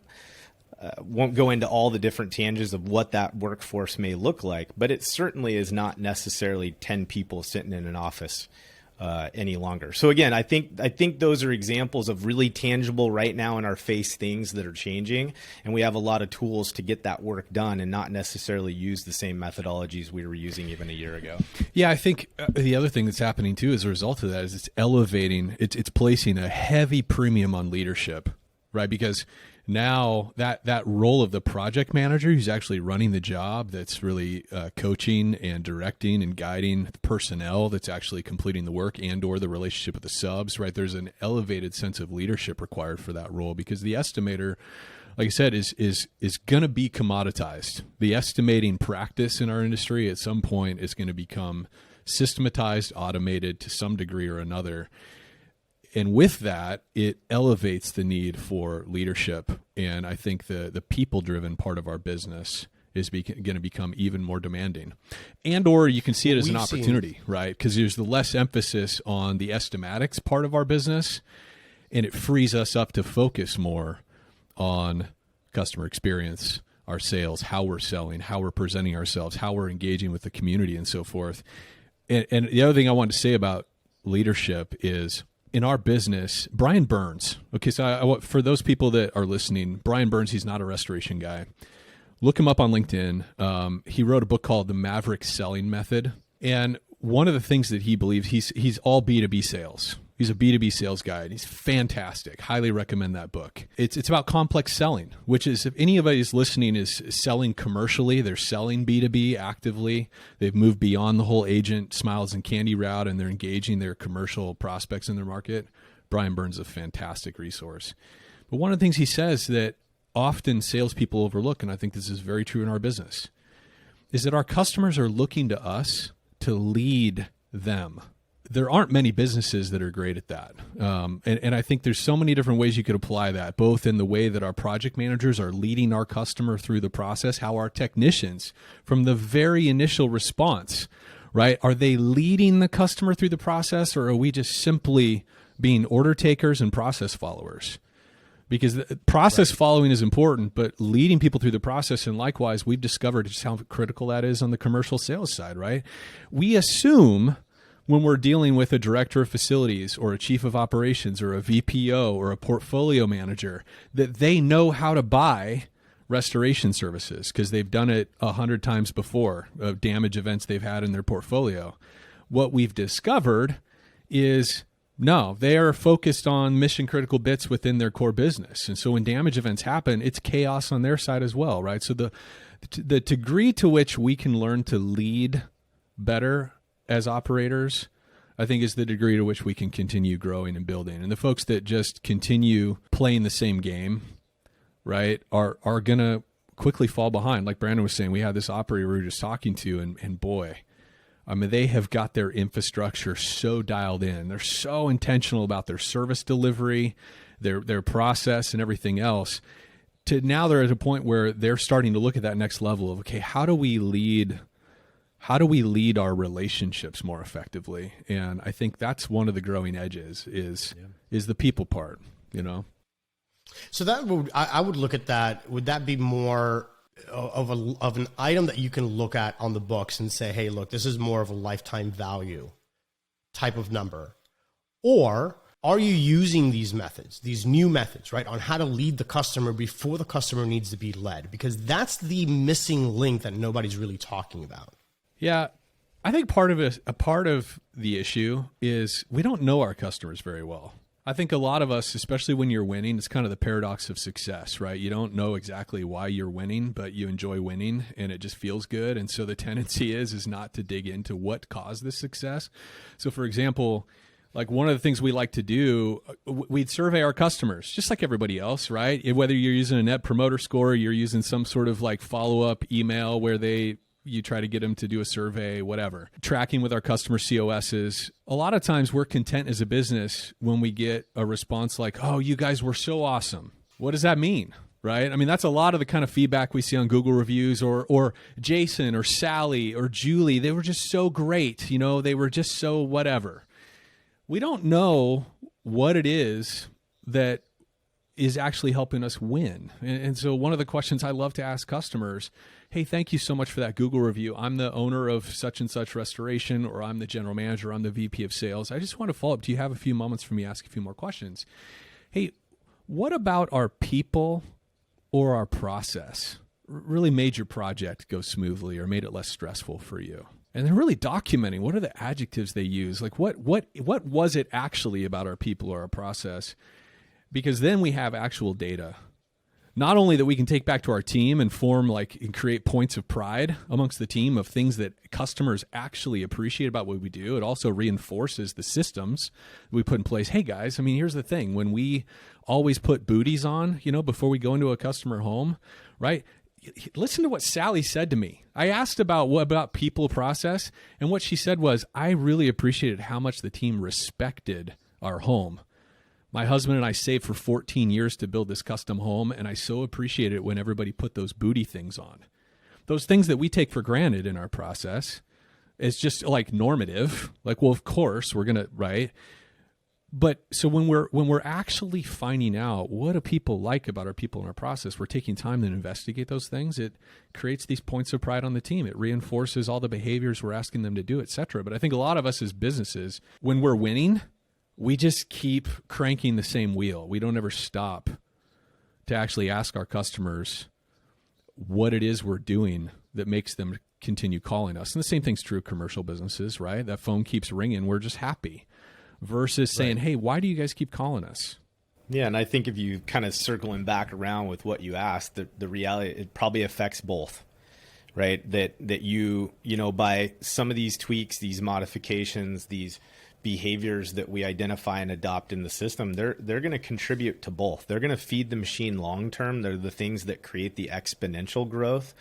Speaker 4: won't go into all the different tangents of what that workforce may look like, but it certainly is not necessarily 10 people sitting in an office any longer. So again, I think those are examples of really tangible right now in our face things that are changing, and we have a lot of tools to get that work done and not necessarily use the same methodologies we were using even a year ago.
Speaker 3: Yeah, I think the other thing that's happening too as a result of that is it's placing a heavy premium on leadership, right? Because now that role of the project manager who's actually running the job, that's really coaching and directing and guiding the personnel that's actually completing the work and or the relationship with the subs, right? There's an elevated sense of leadership required for that role, because the estimator, like I said, is going to be commoditized. The estimating practice in our industry at some point is going to become systematized, automated to some degree or another. And with that, it elevates the need for leadership. And I think the people-driven part of our business is going to become even more demanding. And or you can see it as an opportunity, right? Because there's the less emphasis on the estimatics part of our business, and it frees us up to focus more on customer experience, our sales, how we're selling, how we're presenting ourselves, how we're engaging with the community, and so forth. And the other thing I wanted to say about leadership is, in our business, Brian Burns. Okay, so for those people that are listening, Brian Burns, he's not a restoration guy. Look him up on LinkedIn. He wrote a book called The Maverick Selling Method. And one of the things that he believes, he's all B2B sales. He's a B2B sales guy, and he's fantastic. Highly recommend that book. It's about complex selling, which is, if anybody is listening is selling commercially, they're selling B2B actively. They've moved beyond the whole agent smiles and candy route, and they're engaging their commercial prospects in their market. Brian Burns is a fantastic resource. But one of the things he says that often salespeople overlook, and I think this is very true in our business, is that our customers are looking to us to lead them. There aren't many businesses that are great at that. And I think there's so many different ways you could apply that, both in the way that our project managers are leading our customer through the process, how our technicians, from the very initial response, right, are they leading the customer through the process, or are we just simply being order takers and process followers? because the process following is important, but leading people through the process, and likewise, we've discovered just how critical that is on the commercial sales side, right? We assume when we're dealing with a director of facilities or a chief of operations or a VPO or a portfolio manager that they know how to buy restoration services because they've done it 100 times before of damage events they've had in their portfolio. What we've discovered is no, they are focused on mission critical bits within their core business. And so when damage events happen, it's chaos on their side as well, right? So the degree to which we can learn to lead better as operators, I think, is the degree to which we can continue growing and building. And the folks that just continue playing the same game, right, are going to quickly fall behind. Like Brandon was saying, we had this operator we were just talking to, and boy, I mean, they have got their infrastructure so dialed in. They're so intentional about their service delivery, their process, and everything else. To now they're at a point where they're starting to look at that next level of, okay, how do we lead our relationships more effectively? And I think that's one of the growing edges is the people part, you know?
Speaker 1: So I would look at that. Would that be more of an item that you can look at on the books and say, hey, look, this is more of a lifetime value type of number? Or are you using these methods, these new methods, right, on how to lead the customer before the customer needs to be led? Because that's the missing link that nobody's really talking about.
Speaker 3: Yeah, I think part of the issue is we don't know our customers very well. I think a lot of us, especially when you're winning, it's kind of the paradox of success, right? You don't know exactly why you're winning, but you enjoy winning and it just feels good. And so the tendency is not to dig into what caused the success. So for example, like one of the things we like to do, we'd survey our customers just like everybody else, right? Whether you're using a net promoter score, or you're using some sort of like follow-up email where you try to get them to do a survey, whatever. Tracking with our customer COSs. A lot of times we're content as a business when we get a response like, oh, you guys were so awesome. What does that mean? Right? I mean, that's a lot of the kind of feedback we see on Google reviews, or Jason or Sally or Julie. They were just so great. You know, they were just so whatever. We don't know what it is that is actually helping us win. And so one of the questions I love to ask customers, hey, thank you so much for that Google review. I'm the owner of such and such restoration, or I'm the general manager, I'm the VP of sales. I just want to follow up. Do you have a few moments for me to ask a few more questions? Hey, what about our people or our process really made your project go smoothly or made it less stressful for you? And they're really documenting what are the adjectives they use. Like what was it actually about our people or our process? Because then we have actual data. Not only that we can take back to our team and and create points of pride amongst the team of things that customers actually appreciate about what we do. It also reinforces the systems we put in place. Hey guys, I mean, here's the thing. When we always put booties on, before we go into a customer home, right? Listen to what Sally said to me. I asked about people process, and what she said was, I really appreciated how much the team respected our home. My husband and I saved for 14 years to build this custom home, and I so appreciate it when everybody put those booty things on. Those things that we take for granted in our process is just like normative. Like, well, of course, we're going to, right? But so when we're actually finding out what do people like about our people and our process, we're taking time to investigate those things. It creates these points of pride on the team. It reinforces all the behaviors we're asking them to do, et cetera. But I think a lot of us as businesses, when we're winning, we just keep cranking the same wheel. We don't ever stop to actually ask our customers what it is we're doing that makes them continue calling us. And the same thing's true of commercial businesses, right? That phone keeps ringing. We're just happy versus saying, hey, why do you guys keep calling us?
Speaker 4: Yeah, and I think if you kind of circling back around with what you asked, the reality, it probably affects both, right? That you by some of these tweaks, these modifications, these behaviors that we identify and adopt in the system, they're going to contribute to both. They're going to feed the machine long term. They're the things that create the exponential growth,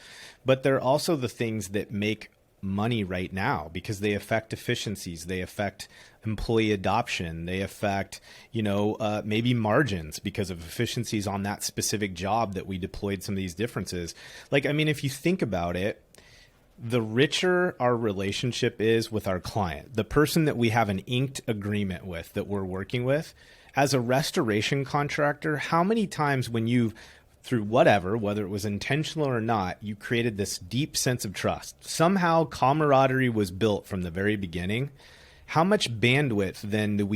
Speaker 4: but they're also the things that make money right now because they affect efficiencies, they affect employee adoption, they affect maybe margins because of efficiencies on that specific job that we deployed some of these differences. Like, I mean, if you think about it, the richer our relationship is with our client, the person that we have an inked agreement with that we're working with, as a restoration contractor, how many times when you've, through whatever, whether it was intentional or not, you created this deep sense of trust. Somehow camaraderie was built from the very beginning. How much bandwidth then do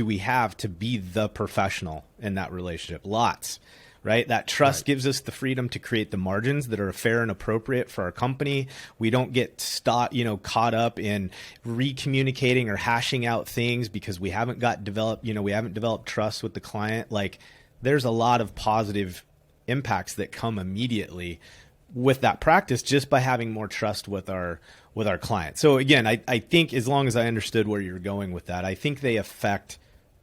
Speaker 4: we have to be the professional in that relationship? Lots, right? That trust gives us the freedom to create the margins that are fair and appropriate for our company. We don't get caught up in recommunicating or hashing out things because we haven't developed trust with the client. Like, there's a lot of positive impacts that come immediately with that practice just by having more trust with our clients. So again, I think as long as I understood where you're going with that, I think they affect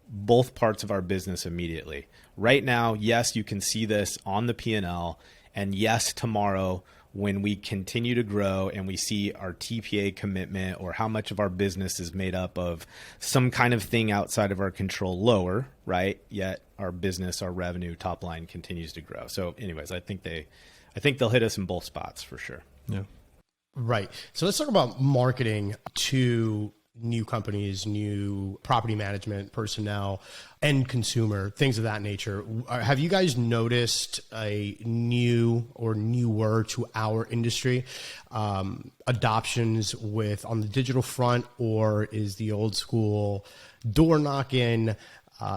Speaker 4: both parts of our business immediately. Right now, yes, you can see this on the P&L, and yes, tomorrow when we continue to grow and we see our TPA commitment or how much of our business is made up of some kind of thing outside of our control lower, right? Yet our business, our revenue, top line continues to grow. So anyways, I think they'll hit us in both spots for sure.
Speaker 3: Yeah.
Speaker 1: Right. So let's talk about marketing to new companies, new property management personnel, end consumer, things of that nature. Have you guys noticed a new or newer to our industry adoptions on the digital front, or is the old school door knocking,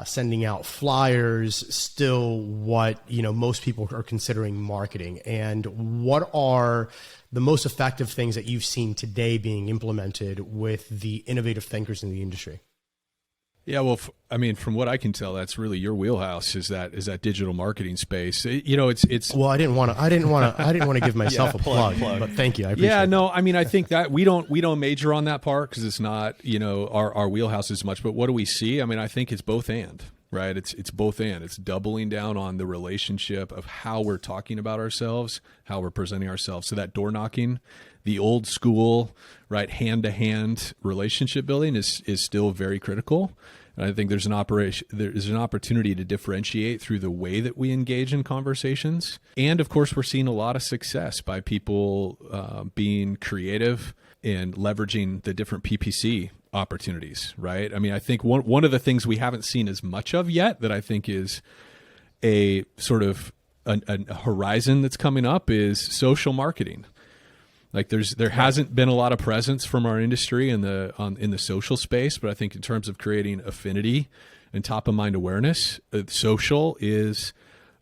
Speaker 1: sending out flyers still what most people are considering marketing? And what are the most effective things that you've seen today being implemented with the innovative thinkers in the industry?
Speaker 3: Yeah, well, from what I can tell, that's really your wheelhouse. Is that digital marketing space? It's.
Speaker 1: Well, I didn't want to give myself a plug, but thank you. I appreciate it.
Speaker 3: No, I think that we don't major on that part because it's not our wheelhouse as much. But what do we see? I think it's both and. Right. It's both and. It's doubling down on the relationship of how we're talking about ourselves, how we're presenting ourselves. So that door knocking, the old school, right, hand to hand relationship building is still very critical. And I think there's an opportunity to differentiate through the way that we engage in conversations. And of course, we're seeing a lot of success by people being creative and leveraging the different PPC opportunities, right? I think one of the things we haven't seen as much of yet that I think is a sort of a horizon that's coming up is social marketing. Like there hasn't been a lot of presence from our industry in the social space, but I think in terms of creating affinity and top of mind awareness, social is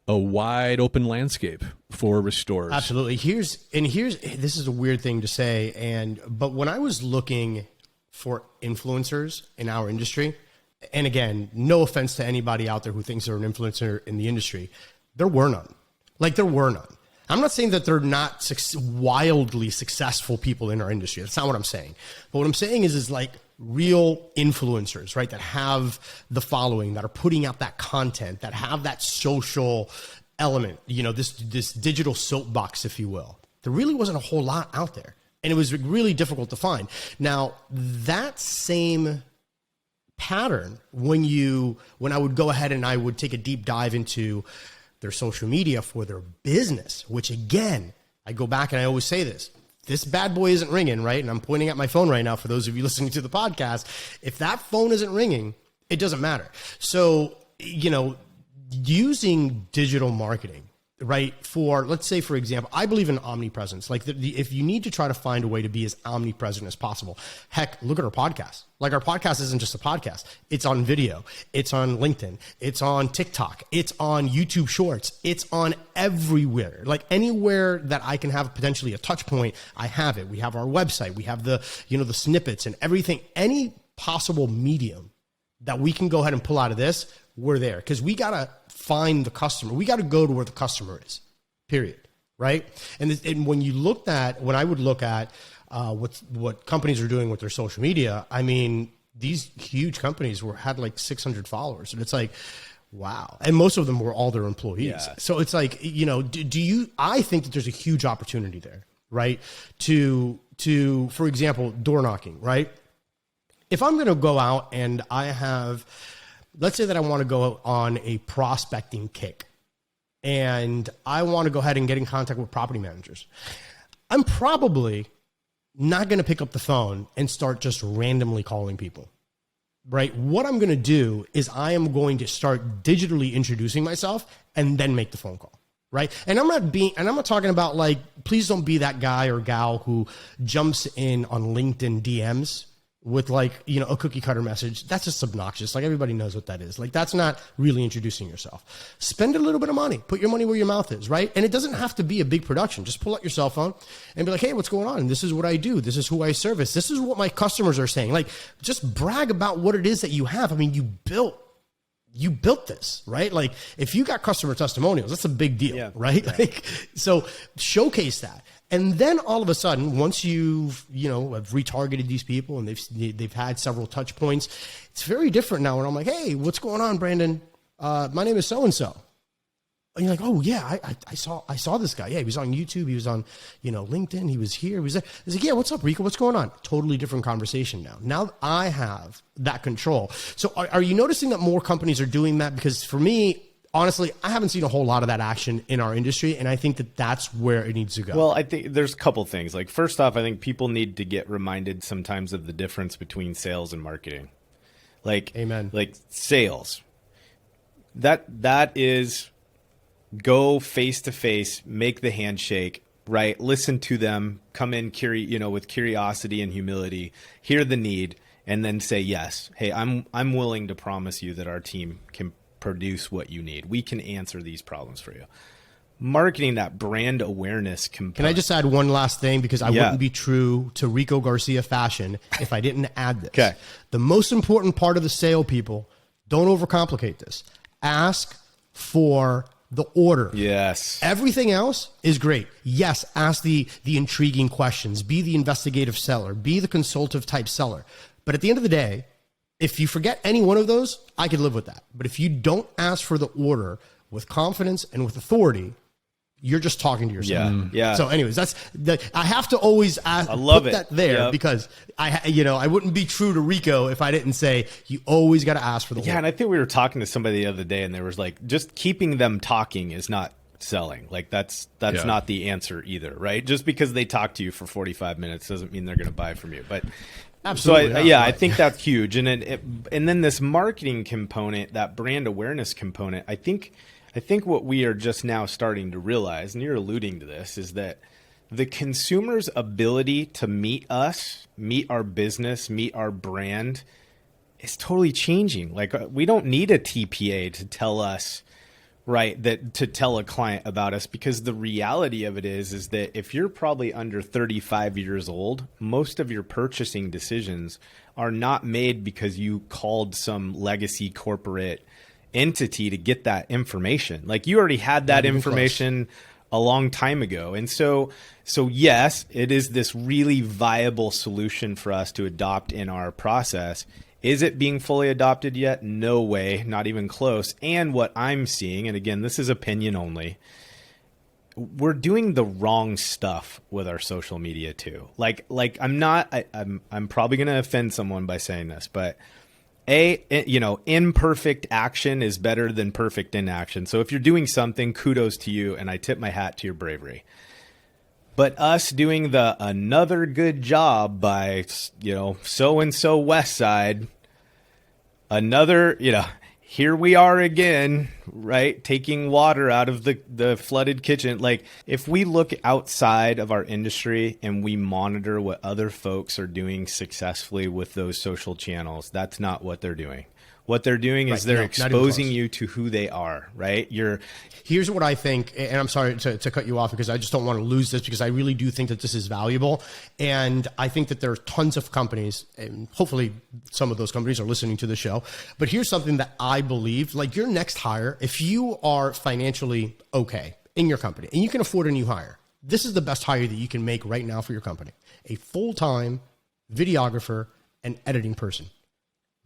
Speaker 3: a wide open landscape for restorers.
Speaker 1: Absolutely. This is a weird thing to say, but when I was looking for influencers in our industry, and again, no offense to anybody out there who thinks they're an influencer in the industry, there were none. There were none. I'm not saying that they're not wildly successful people in our industry. That's not what I'm saying. But what I'm saying is real influencers, right? That have the following, that are putting out that content, that have that social element, this digital soapbox, if you will. There really wasn't a whole lot out there. And it was really difficult to find. Now, that same pattern, when I would go ahead and I would take a deep dive into their social media for their business, which again, I go back and I always say this bad boy isn't ringing, right? And I'm pointing at my phone right now for those of you listening to the podcast. If that phone isn't ringing, it doesn't matter. So, using digital marketing, right? Let's say, for example, I believe in omnipresence. If you need to try to find a way to be as omnipresent as possible, heck, look at our podcast. Our podcast isn't just a podcast. It's on video. It's on LinkedIn. It's on TikTok. It's on YouTube Shorts. It's on everywhere. Anywhere that I can have potentially a touch point, I have it. We have our website. We have the snippets and everything. Any possible medium that we can go ahead and pull out of this, we're there, because we got to find the customer. We got to go to where the customer is, period. Right. And when I would look at what companies are doing with their social media, these huge companies had 600 followers, and it's wow. And most of them were all their employees. Yeah. So it's I think that there's a huge opportunity there, right? To, for example, door knocking, right? If I'm going to go out and let's say that I want to go on a prospecting kick and I want to go ahead and get in contact with property managers, I'm probably not going to pick up the phone and start just randomly calling people. right? What I'm going to do is I am going to start digitally introducing myself and then make the phone call. Right. And I'm not talking about like, please don't be that guy or gal who jumps in on LinkedIn DMs with like, you know, a cookie cutter message. That's just obnoxious. Like everybody knows what that is. Like that's not really introducing yourself. Spend a little bit of money, put your money where your mouth is, right? And it doesn't have to be a big production. Just pull out your cell phone and be like, hey, what's going on? This is what I do. This is who I service. This is what my customers are saying. Like just brag about what it is that you have. I mean, you built this, right? Like if you got customer testimonials, that's a big deal, right? Like, so showcase that. And then all of a sudden, once you've, you know, have retargeted these people and they've had several touch points, it's very different now when I'm like, hey, what's going on, Brandon? My name is so-and-so. And you're like, oh yeah, I saw this guy. Yeah, he was on YouTube. He was on, you know, LinkedIn. He was here. He was there. He's like, yeah, what's up, Rico? What's going on? Totally different conversation now. Now I have that control. So are you noticing that more companies are doing that? Because for me, honestly, I haven't seen a whole lot of that action in our industry. And I think that that's where it needs to go.
Speaker 4: Well, I think there's a couple things. Like first off, I think people need to get reminded sometimes of the difference between sales and marketing. Like,
Speaker 1: amen.
Speaker 4: Like sales, that is, go face to face, make the handshake, right? Listen to them, come in with curiosity and humility, hear the need, and then say yes. Hey, I'm willing to promise you that our team can produce what you need. We can answer these problems for you. Marketing, that brand awareness component.
Speaker 1: Can I just add one last thing? Because I wouldn't be true to Rico Garcia fashion if I didn't add this.
Speaker 4: Okay.
Speaker 1: The most important part of the sale, people, don't overcomplicate this. Ask for the order.
Speaker 4: Yes.
Speaker 1: Everything else is great. Yes, ask the intriguing questions. Be the investigative seller. Be the consultative type seller. But at the end of the day, if you forget any one of those, I could live with that. But if you don't ask for the order with confidence and with authority, you're just talking to yourself.
Speaker 4: Yeah.
Speaker 1: So anyways, I have to always ask, that there because I wouldn't be true to Rico if I didn't say you always got to ask for the order.
Speaker 4: Yeah, and I think we were talking to somebody the other day and there was like, just keeping them talking is not selling. Like that's not the answer either, right? Just because they talk to you for 45 minutes doesn't mean they're going to buy from you. But
Speaker 1: absolutely.
Speaker 4: I think that's huge. And then this marketing component, that brand awareness component, I think what we are just now starting to realize, and you're alluding to this, is that the consumer's ability to meet us, meet our business, meet our brand is totally changing. Like we don't need a TPA to tell us, right, to tell a client about us, because the reality of it is that if you're probably under 35 years old, most of your purchasing decisions are not made because you called some legacy corporate entity to get that information. Like you already had that information a long time ago. And so yes, it is this really viable solution for us to adopt in our process. Is it being fully adopted yet? No way, not even close. And what I'm seeing, and again, this is opinion only, we're doing the wrong stuff with our social media too. Like I'm probably going to offend someone by saying this, but imperfect action is better than perfect inaction. So if you're doing something, kudos to you, and I tip my hat to your bravery. But us doing the another good job by, so-and-so West Side, another, here we are again, right? Taking water out of the flooded kitchen. Like if we look outside of our industry and we monitor what other folks are doing successfully with those social channels, that's not what they're doing. What they're doing is they're exposing you to who they are, right?
Speaker 1: Here's what I think, and I'm sorry to cut you off because I just don't want to lose this, because I really do think that this is valuable. And I think that there are tons of companies, and hopefully some of those companies are listening to the show. But here's something that I believe, like your next hire, if you are financially okay in your company and you can afford a new hire, this is the best hire that you can make right now for your company. A full-time videographer and editing person.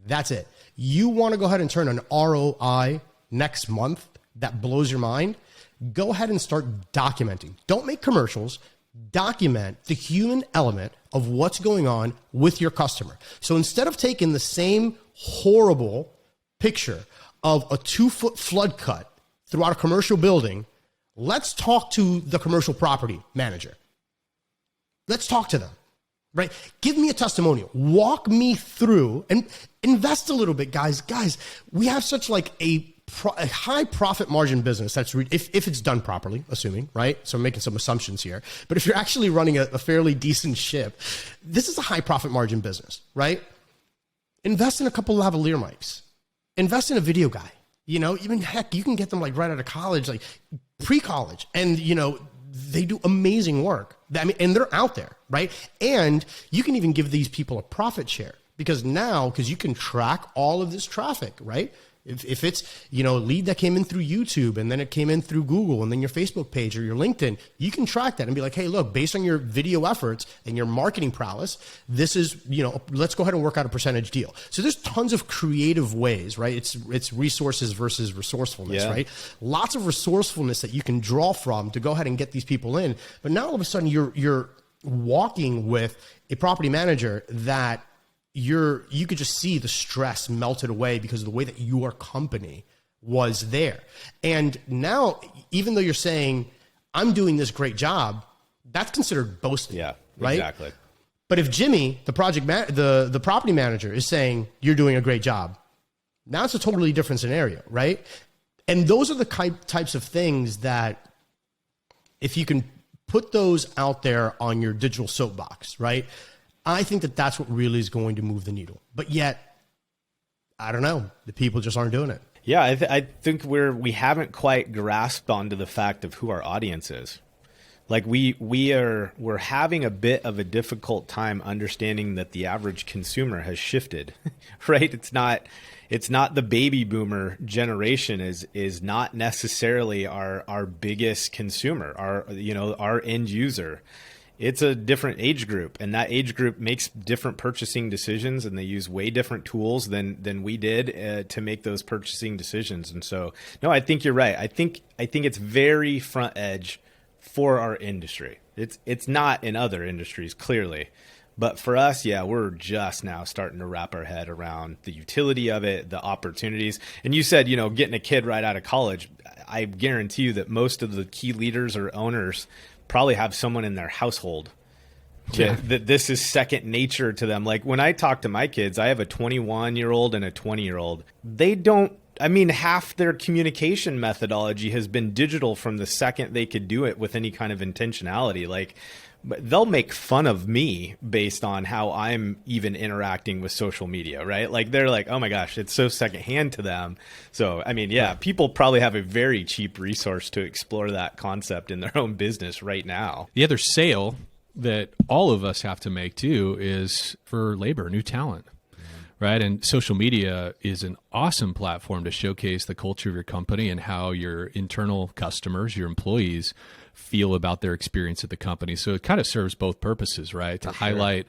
Speaker 1: That's it. You want to go ahead and turn an ROI next month that blows your mind? Go ahead and start documenting. Don't make commercials. Document the human element of what's going on with your customer. So instead of taking the same horrible picture of a 2-foot flood cut throughout a commercial building, let's talk to the commercial property manager. Let's talk to them. right? Give me a testimonial. Walk me through and invest a little bit, guys. Guys, we have such like a high profit margin business. That's if it's done properly, assuming, right? So I'm making some assumptions here. But if you're actually running a fairly decent ship, this is a high profit margin business, right? Invest in a couple lavalier mics. Invest in a video guy. You know, even heck, you can get them like right out of college, like pre-college, and you know, they do amazing work. I mean, and they're out there, right? And you can even give these people a profit share because you can track all of this traffic, right? If it's, you know, a lead that came in through YouTube and then it came in through Google and then your Facebook page or your LinkedIn, you can track that and be like, hey, look, based on your video efforts and your marketing prowess, this is, you know, let's go ahead and work out a percentage deal. So there's tons of creative ways, right? It's resources versus resourcefulness, right? Lots of resourcefulness that you can draw from to go ahead and get these people in. But now all of a sudden you're walking with a property manager that you could just see the stress melted away because of the way that your company was there. And now, even though you're saying, I'm doing this great job, that's considered boasting.
Speaker 4: Yeah,
Speaker 1: right?
Speaker 4: Exactly.
Speaker 1: But if Jimmy, the the property manager, is saying, you're doing a great job, now it's a totally different scenario, right? And those are the types of things that if you can put those out there on your digital soapbox, right? I think that that's what really is going to move the needle. But yet, I don't know. The people just aren't doing it.
Speaker 4: Yeah, I think we haven't quite grasped onto the fact of who our audience is. Like we're having a bit of a difficult time understanding that the average consumer has shifted, right? It's not the baby boomer generation is not necessarily our biggest consumer, our end user. It's a different age group, and that age group makes different purchasing decisions, and they use way different tools than we did to make those purchasing decisions. And so, no, I think you're right. I think it's very front edge for our industry. It's not in other industries, clearly. But for us, yeah, we're just now starting to wrap our head around the utility of it, the opportunities. And you said, getting a kid right out of college, I guarantee you that most of the key leaders or owners probably have someone in their household that this is second nature to them. Like when I talk to my kids, I have a 21-year-old and a 20-year-old. Half their communication methodology has been digital from the second they could do it with any kind of intentionality. Like, they'll make fun of me based on how I'm even interacting with social media, right? Like they're like, oh my gosh, it's so secondhand to them. So, people probably have a very cheap resource to explore that concept in their own business right now.
Speaker 3: The other sale that all of us have to make too is for labor, new talent, right? And social media is an awesome platform to showcase the culture of your company and how your internal customers, your employees, feel about their experience at the company. So it kind of serves both purposes, right? To highlight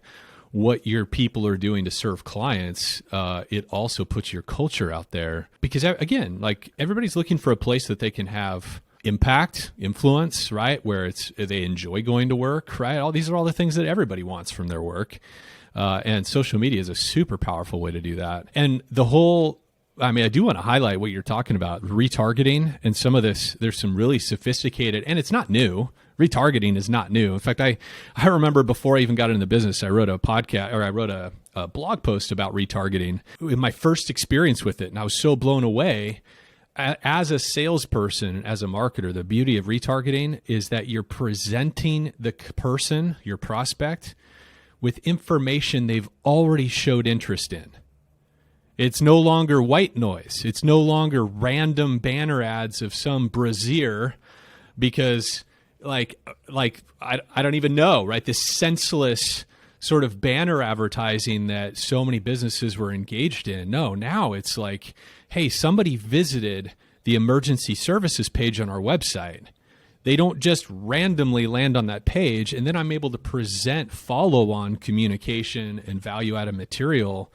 Speaker 3: what your people are doing to serve clients. It also puts your culture out there because, again, like everybody's looking for a place that they can have impact, influence, right? Where they enjoy going to work, right? These are all the things that everybody wants from their work. And social media is a super powerful way to do that. And the whole, I do want to highlight what you're talking about, retargeting and some of this. There's some really sophisticated, and it's not new. Retargeting is not new. In fact, I remember before I even got into the business, I wrote a podcast, or I wrote a blog post about retargeting in my first experience with it. And I was so blown away. As a salesperson, as a marketer, the beauty of retargeting is that you're presenting the person, your prospect, with information they've already showed interest in. It's no longer white noise. It's no longer random banner ads of some brassiere because I don't even know, right? This senseless sort of banner advertising that so many businesses were engaged in. No, now it's like, hey, somebody visited the emergency services page on our website. They don't just randomly land on that page, and then I'm able to present follow-on communication and value-added material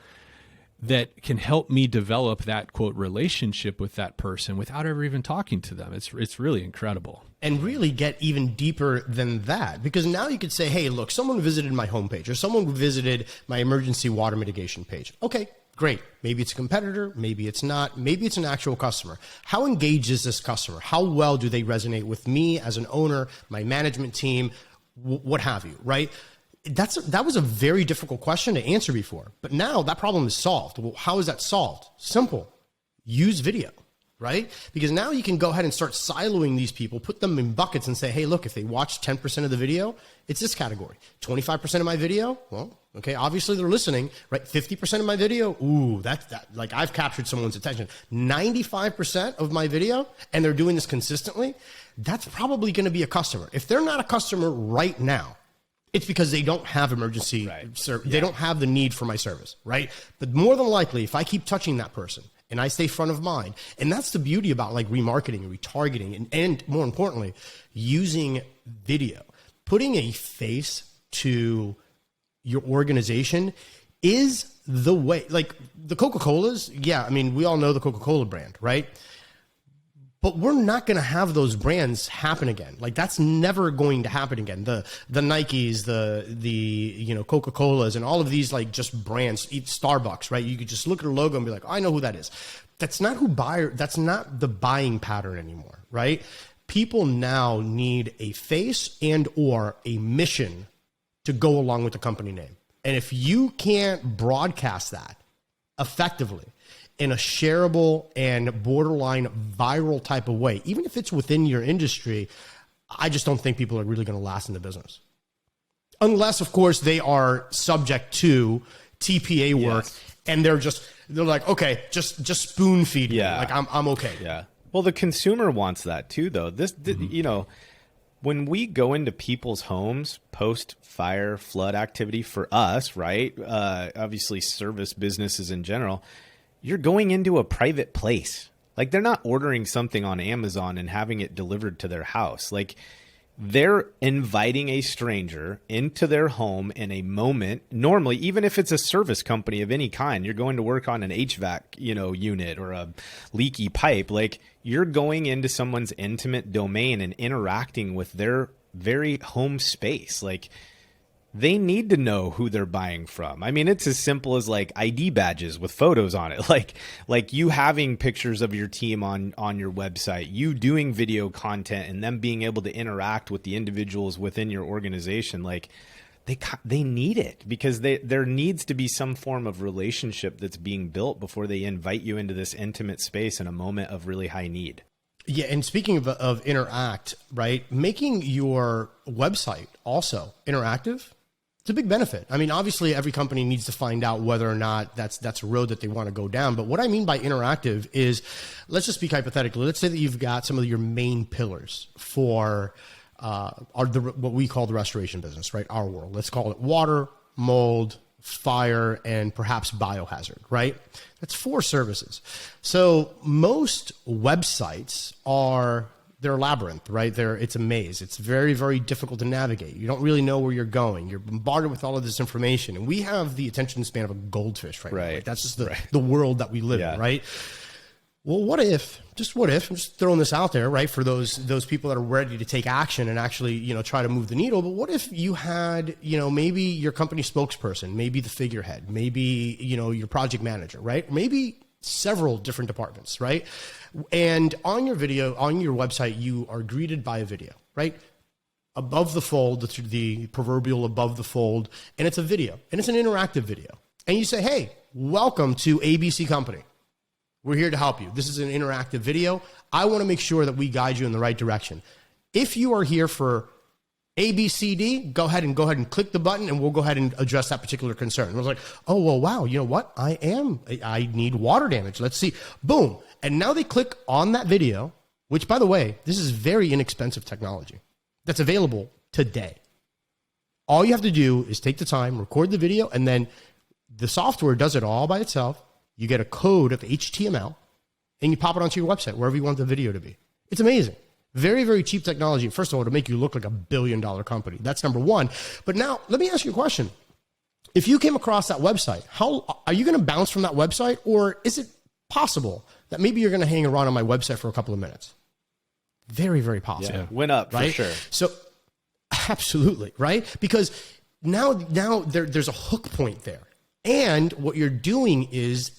Speaker 3: that can help me develop that, quote, relationship with that person without ever even talking to them. It's really incredible.
Speaker 1: And really get even deeper than that, because now you could say, hey, look, someone visited my homepage or someone visited my emergency water mitigation page. Okay, great. Maybe it's a competitor. Maybe it's not. Maybe it's an actual customer. How engaged is this customer? How well do they resonate with me as an owner, my management team, what have you, right? that was a very difficult question to answer before, but now that problem is solved. Well, how is that solved? Simple. Use video, right? Because now you can go ahead and start siloing these people, put them in buckets and say, hey, look, if they watch 10% of the video, it's this category. 25% of my video, well, okay, obviously they're listening, right? 50% of my video, ooh, that like I've captured someone's attention. 95% of my video, and they're doing this consistently, that's probably going to be a customer. If they're not a customer right now, it's because they don't have emergency, they don't have the need for my service, right? But more than likely, if I keep touching that person and I stay front of mind, and that's the beauty about like remarketing and retargeting, and more importantly, using video, putting a face to your organization is the way. Like the Coca-Colas, yeah, I mean, we all know the Coca-Cola brand, right? But we're not going to have those brands happen again. Like that's never going to happen again. The Nikes, the Coca-Colas, and all of these like just brands. Starbucks, right? You could just look at a logo and be like, oh, I know who that is. That's not that's not the buying pattern anymore, right? People now need a face and or a mission to go along with the company name. And if you can't broadcast that effectively in a shareable and borderline viral type of way, even if it's within your industry, I just don't think people are really going to last in the business. Unless, of course, they are subject to TPA work, and they're like, okay, just spoon feed me. Like I'm okay.
Speaker 4: Yeah. Well, the consumer wants that too, though. When we go into people's homes post fire flood activity for us, right? Obviously service businesses in general, you're going into a private place. Like they're not ordering something on Amazon and having it delivered to their house. Like they're inviting a stranger into their home in a moment. Normally, even if it's a service company of any kind, you're going to work on an HVAC, unit or a leaky pipe. Like you're going into someone's intimate domain and interacting with their very home space. Like they need to know who they're buying from. I mean, it's as simple as like ID badges with photos on it. Like you having pictures of your team on your website, you doing video content, and them being able to interact with the individuals within your organization. Like they need it because there needs to be some form of relationship that's being built before they invite you into this intimate space in a moment of really high need.
Speaker 1: Yeah, and speaking of interact, right, making your website also interactive, it's a big benefit. I mean, obviously, every company needs to find out whether or not that's a road that they want to go down. But what I mean by interactive is, let's just speak hypothetically. Let's say that you've got some of your main pillars for what we call the restoration business, right? Our world. Let's call it water, mold, fire, and perhaps biohazard, right? That's 4 services. So most websites they're a labyrinth, right? It's a maze. It's very, very difficult to navigate. You don't really know where you're going. You're bombarded with all of this information. And we have the attention span of a goldfish right now. Like that's just the world that we live in, right? Well, what if, I'm just throwing this out there, right? For those people that are ready to take action and actually, try to move the needle. But what if you had, maybe your company spokesperson, maybe the figurehead, maybe, your project manager, right? Maybe several different departments, right? And on your video, on your website, you are greeted by a video, right? Above the fold, the proverbial above the fold, and it's a video, and it's an interactive video. And you say, hey, welcome to ABC Company. We're here to help you. This is an interactive video. I want to make sure that we guide you in the right direction. If you are here for ABCD, go ahead and click the button, and we'll go ahead and address that particular concern. And I was like, oh, well, wow, you know what? I need water damage. Let's see. Boom. And now they click on that video, which, by the way, this is very inexpensive technology that's available today. All you have to do is take the time, record the video, and then the software does it all by itself. You get a code of HTML, and you pop it onto your website, wherever you want the video to be. It's amazing. Very, very cheap technology. First of all, to make you look like $1 billion company. That's number one. But now, let me ask you a question. If you came across that website, how are you going to bounce from that website? Or is it possible that maybe you're going to hang around on my website for a couple of minutes? Very, very possible.
Speaker 4: Yeah, went up,
Speaker 1: right?
Speaker 4: For sure.
Speaker 1: So, absolutely, right? Because now there's a hook point there. And what you're doing is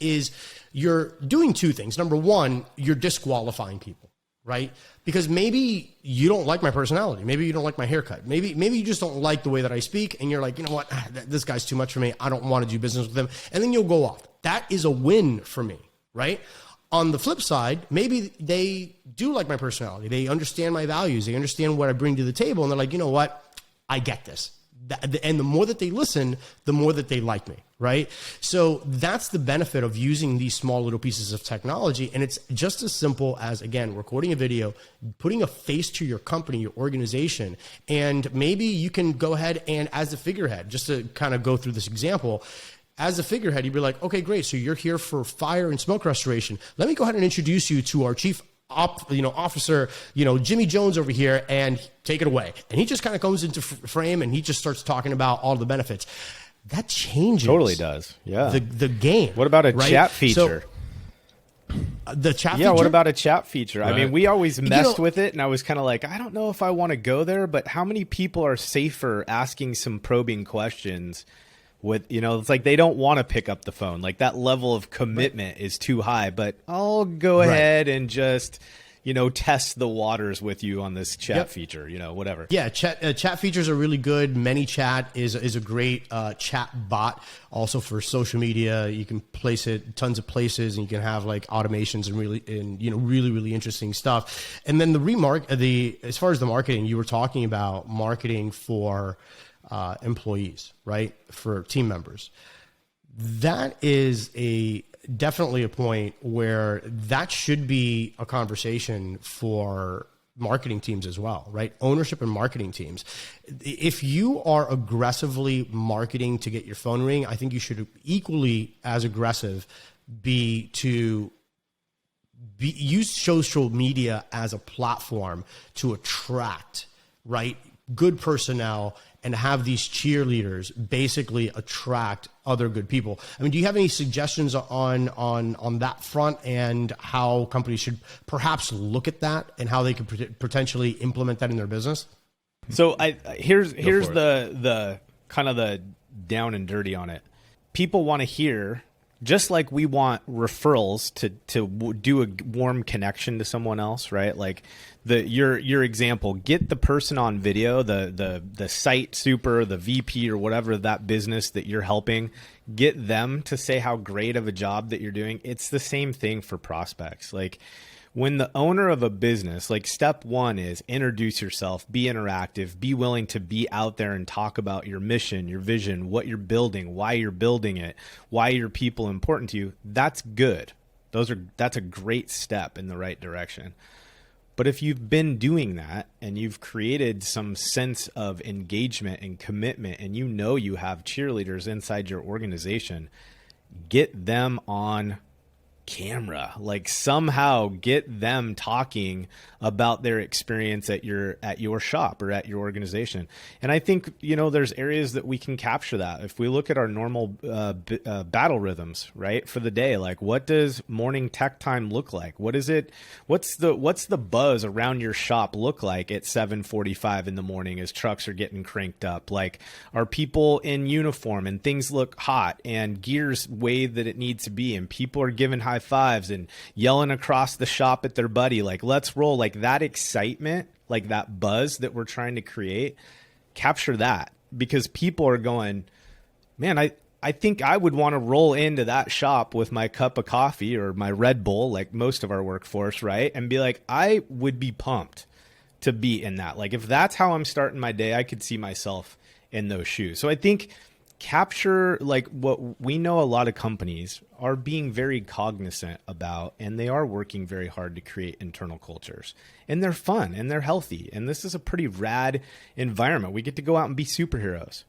Speaker 1: you're doing 2 things. Number one, you're disqualifying people. right? Because maybe you don't like my personality. Maybe you don't like my haircut. Maybe you just don't like the way that I speak. And you're like, you know what? This guy's too much for me. I don't want to do business with him. And then you'll go off. That is a win for me, right? On the flip side, maybe they do like my personality. They understand my values. They understand what I bring to the table. And they're like, you know what? I get this. And the more that they listen, the more that they like me, right? So that's the benefit of using these small little pieces of technology. And it's just as simple as, again, recording a video, putting a face to your company, your organization. And maybe you can go ahead and, as a figurehead, just to kind of go through this example, as a figurehead, you'd be like, okay, great. So you're here for fire and smoke restoration. Let me go ahead and introduce you to our chief officer, Jimmy Jones over here, and take it away. And he just kind of comes into frame and he just starts talking about all the benefits. That changes.
Speaker 4: Totally does. Yeah.
Speaker 1: The game.
Speaker 4: What about a chat feature?
Speaker 1: So, the chat feature?
Speaker 4: Yeah, what about a chat feature?
Speaker 3: Right.
Speaker 4: I mean, we always messed with it, and I was kind of like, I don't know if I want to go there, but how many people are safer asking some probing questions with, it's like they don't want to pick up the phone. Like that level of commitment is too high, but I'll go ahead and just, test the waters with you on this chat feature, whatever.
Speaker 1: Yeah, chat features are really good. ManyChat is a great chat bot. Also for social media, you can place it tons of places, and you can have like automations and really interesting stuff. And then as far as the marketing, you were talking about marketing for employees, right? For team members. That is definitely a point where that should be a conversation for marketing teams as well, right? Ownership and marketing teams. If you are aggressively marketing to get your phone ring, I think you should equally as aggressive use social media as a platform to attract, right, good personnel, and have these cheerleaders basically attract other good people. I mean, do you have any suggestions on that front, and how companies should perhaps look at that and how they could potentially implement that in their business?
Speaker 4: So here's the kind of the down and dirty on it. People want to hear, just like we want referrals to do a warm connection to someone else, right? Like your example, get the person on video, the site super, the VP or whatever that business that you're helping, get them to say how great of a job that you're doing. It's the same thing for prospects. Like when the owner of a business, like step one is introduce yourself, be interactive, be willing to be out there and talk about your mission, your vision, what you're building, why you're building it, why your people important to you. That's good. That's a great step in the right direction. But if you've been doing that and you've created some sense of engagement and commitment, and you have cheerleaders inside your organization, get them on camera, like somehow get them talking about their experience at your shop or at your organization. And I think, there's areas that we can capture that. If we look at our normal battle rhythms, right, for the day, like what does morning tech time look like? What's the buzz around your shop look like at 7:45 in the morning as trucks are getting cranked up? Like, are people in uniform and things look hot and gear's way that it needs to be, and people are giving high fives and yelling across the shop at their buddy, like, let's roll. Like that excitement, like that buzz that we're trying to create, capture that, because people are going, man, I think I would want to roll into that shop with my cup of coffee or my Red Bull, like most of our workforce, right? And be like, I would be pumped to be in that. Like if that's how I'm starting my day, I could see myself in those shoes. So I think capture, like what we know, a lot of companies are being very cognizant about, and they are working very hard to create internal cultures, and they're fun and they're healthy. And this is a pretty rad environment. We get to go out and be superheroes.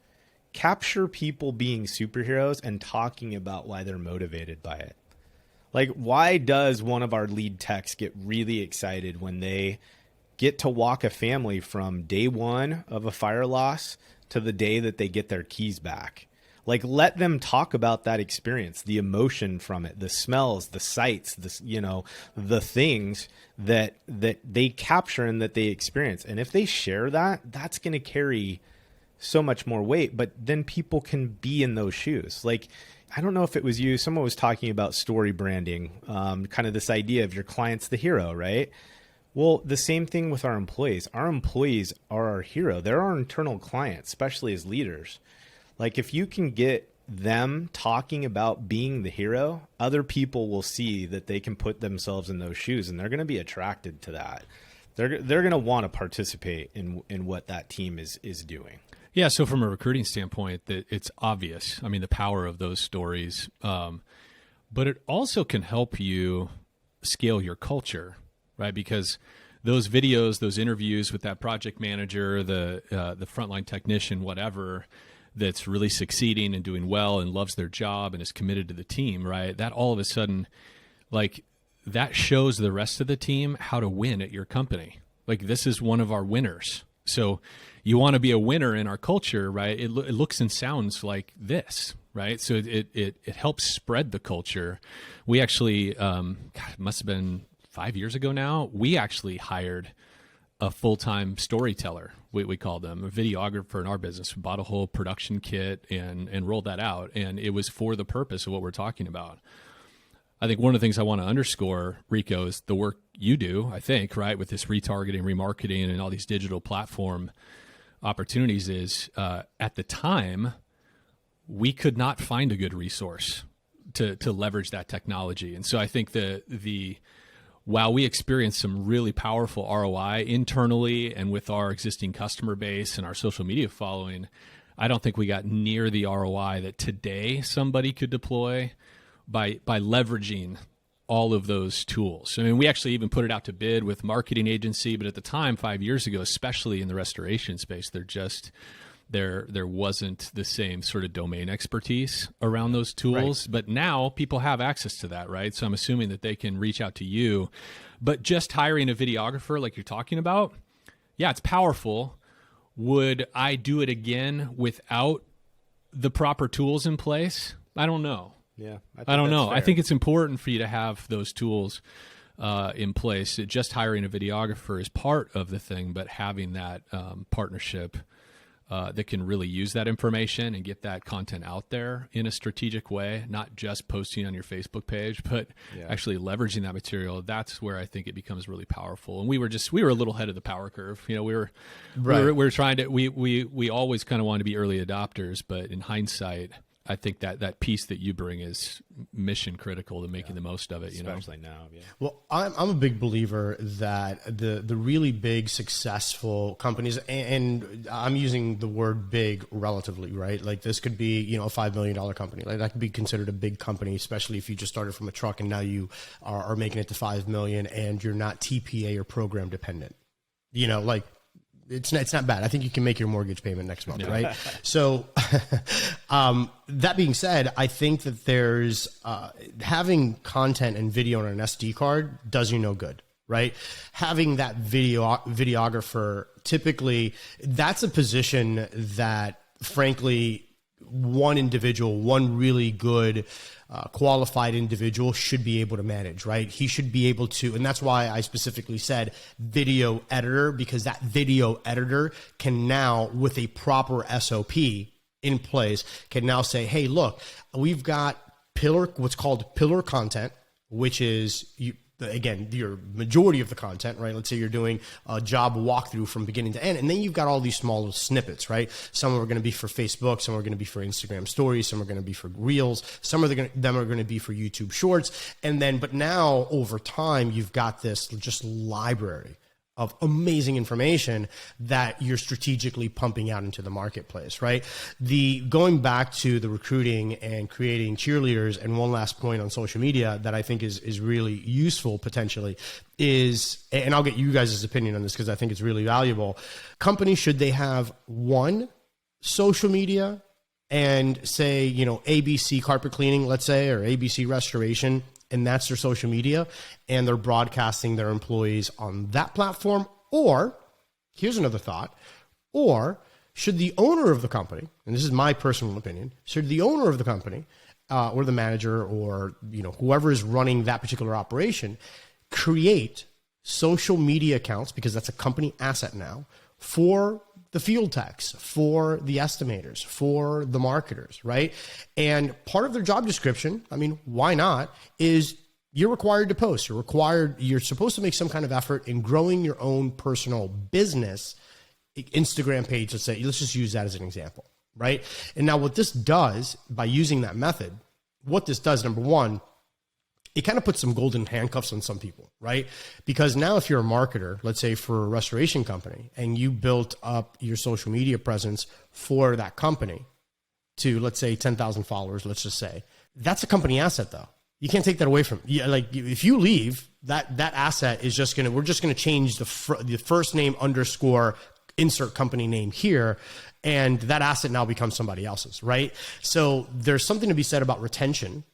Speaker 4: Capture people being superheroes and talking about why they're motivated by it. Like, why does one of our lead techs get really excited when they get to walk a family from day one of a fire loss to the day that they get their keys back? Like, let them talk about that experience, the emotion from it, the smells, the sights, the things that they capture and that they experience. And if they share that, that's going to carry so much more weight. But then people can be in those shoes. Like, I don't know if it was you, someone was talking about story branding, kind of this idea of your client's the hero, right? Well, the same thing with our employees. Our employees are our hero. They're our internal clients, especially as leaders. Like if you can get them talking about being the hero, other people will see that they can put themselves in those shoes, and they're going to be attracted to that. They're going to want to participate in what that team is doing.
Speaker 3: Yeah. So from a recruiting standpoint, that it's obvious. I mean, the power of those stories, but it also can help you scale your culture, right? Because those videos, those interviews with that project manager, the frontline technician, whatever, that's really succeeding and doing well and loves their job and is committed to the team, right? That all of a sudden, like, that shows the rest of the team how to win at your company. Like, this is one of our winners. So you want to be a winner in our culture, right? It looks and sounds like this, right? So it helps spread the culture. We actually, it must have been 5 years ago now, we actually hired a full-time storyteller, we call them, a videographer in our business. We bought a whole production kit and rolled that out. And it was for the purpose of what we're talking about. I think one of the things I want to underscore, Rico, is the work you do, I think, right, with this retargeting, remarketing, and all these digital platform opportunities is at the time, we could not find a good resource to leverage that technology. And so I think while we experienced some really powerful ROI internally and with our existing customer base and our social media following, I don't think we got near the ROI that today somebody could deploy by leveraging all of those tools. I mean, we actually even put it out to bid with marketing agency, but at the time, 5 years ago, especially in the restoration space, there wasn't the same sort of domain expertise around those tools. Right. But now people have access to that, right? So I'm assuming that they can reach out to you. But just hiring a videographer like you're talking about, yeah, it's powerful. Would I do it again without the proper tools in place? I don't know.
Speaker 4: Yeah,
Speaker 3: I don't know. Fair. I think it's important for you to have those tools in place. Just hiring a videographer is part of the thing, but having that partnership that can really use that information and get that content out there in a strategic way, not just posting on your Facebook page, but actually leveraging that material. That's where I think it becomes really powerful. And we were a little ahead of the power curve. You know, we were trying to, we always kind of wanted to be early adopters, but in hindsight, I think that piece that you bring is mission critical to making the most of it.
Speaker 4: Especially now. Yeah.
Speaker 1: Well, I'm a big believer that the really big successful companies, and I'm using the word big relatively, right? Like this could be, a $5 million company. Like that could be considered a big company, especially if you just started from a truck and now you are making it to 5 million and you're not TPA or program dependent. Like it's not bad. I think you can make your mortgage payment next month, right? So that being said, I think that there's having content and video on an SD card does you no good, right? Having that videographer, typically that's a position that frankly, one individual, one really good qualified individual should be able to manage, right? He should be able to, and that's why I specifically said video editor, because that video editor can now, with a proper SOP in place, can now say, hey, look, we've got what's called pillar content, which is again, your majority of the content, right? Let's say you're doing a job walkthrough from beginning to end, and then you've got all these small snippets, right? Some are going to be for Facebook, some are going to be for Instagram stories, some are going to be for Reels, some of them are going to be for YouTube Shorts, but now over time, you've got this just library of amazing information that you're strategically pumping out into the marketplace, right? Going back to the recruiting and creating cheerleaders, and one last point on social media that I think is really useful potentially is, and I'll get you guys' opinion on this because I think it's really valuable. Companies, should they have one social media and say, ABC carpet cleaning, let's say, or ABC restoration, and that's their social media, and they're broadcasting their employees on that platform? Or, here's another thought, or should the owner of the company, and this is my personal opinion, should the owner of the company or the manager or whoever is running that particular operation create social media accounts, because that's a company asset now, for the field techs, for the estimators, for the marketers, right? And part of their job description, why not, is you're required to post. You're supposed to make some kind of effort in growing your own personal business Instagram page. Let's just use that as an example, right? And now what this does by using that method, number one, it kind of puts some golden handcuffs on some people, right? Because now if you're a marketer, let's say for a restoration company, and you built up your social media presence for that company to, let's say, 10,000 followers, let's just say, that's a company asset though. You can't take that away from you. Like if you leave, that asset is we're just going to change the first name underscore insert company name here. And that asset now becomes somebody else's, right? So there's something to be said about retention,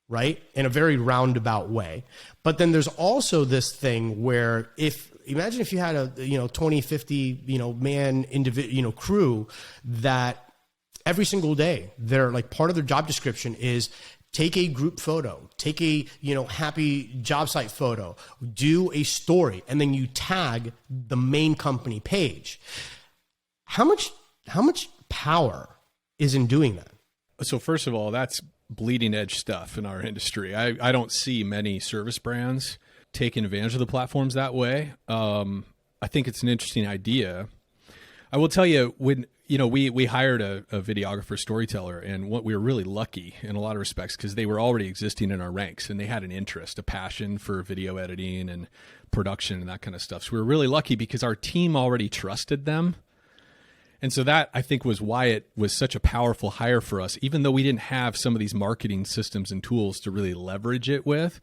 Speaker 1: right? In a very roundabout way. But then there's also this thing where imagine if you had a, 20, 50, man crew that every single day, they're like part of their job description is take a group photo, take a, happy job site photo, do a story, and then you tag the main company page. How much power is in doing that?
Speaker 3: So first of all, that's bleeding edge stuff in our industry. I don't see many service brands taking advantage of the platforms that way. I think it's an interesting idea. I will tell you, when we hired a videographer storyteller, and we were really lucky in a lot of respects because they were already existing in our ranks and they had an interest, a passion for video editing and production and that kind of stuff. So we were really lucky because our team already trusted them. And so that, I think, was why it was such a powerful hire for us, even though we didn't have some of these marketing systems and tools to really leverage it with,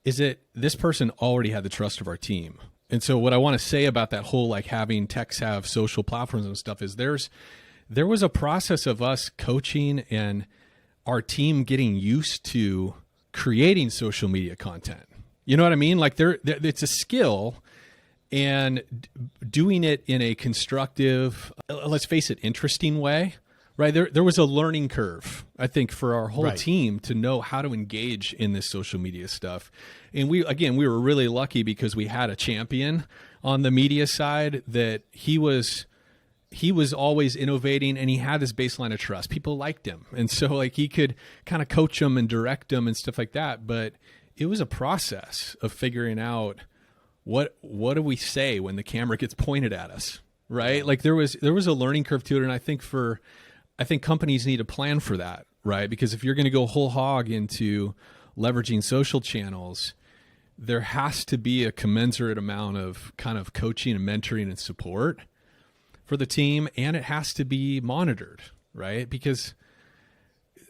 Speaker 3: is that this person already had the trust of our team. And so what I want to say about that whole like having techs have social platforms and stuff is there was a process of us coaching and our team getting used to creating social media content. You know what I mean? Like it's a skill. And doing it in a constructive, let's face it, interesting way, right? There was a learning curve, I think, for our whole team to know how to engage in this social media stuff. And we were really lucky because we had a champion on the media side that he was always innovating, and he had this baseline of trust. People liked him. And so like he could kind of coach them and direct them and stuff like that. But it was a process of figuring out what do we say when the camera gets pointed at us, right? Like there was a learning curve to it, and I think companies need a plan for that, right? Because if you're going to go whole hog into leveraging social channels, there has to be a commensurate amount of kind of coaching and mentoring and support for the team, and it has to be monitored, right? Because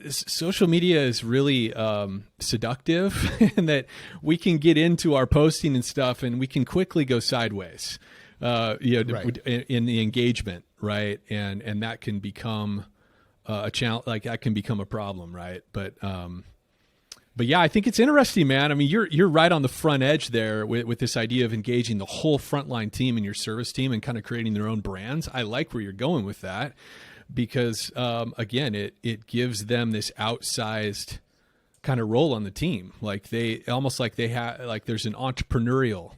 Speaker 3: social media is really seductive and that we can get into our posting and stuff and we can quickly go sideways in the engagement, right? And that can become a challenge, like that can become a problem, right? But yeah, I think it's interesting, man. I mean, you're right on the front edge there with this idea of engaging the whole frontline team and your service team and kind of creating their own brands. I like where you're going with that. Because again, it gives them this outsized kind of role on the team. Like they have like there's an entrepreneurial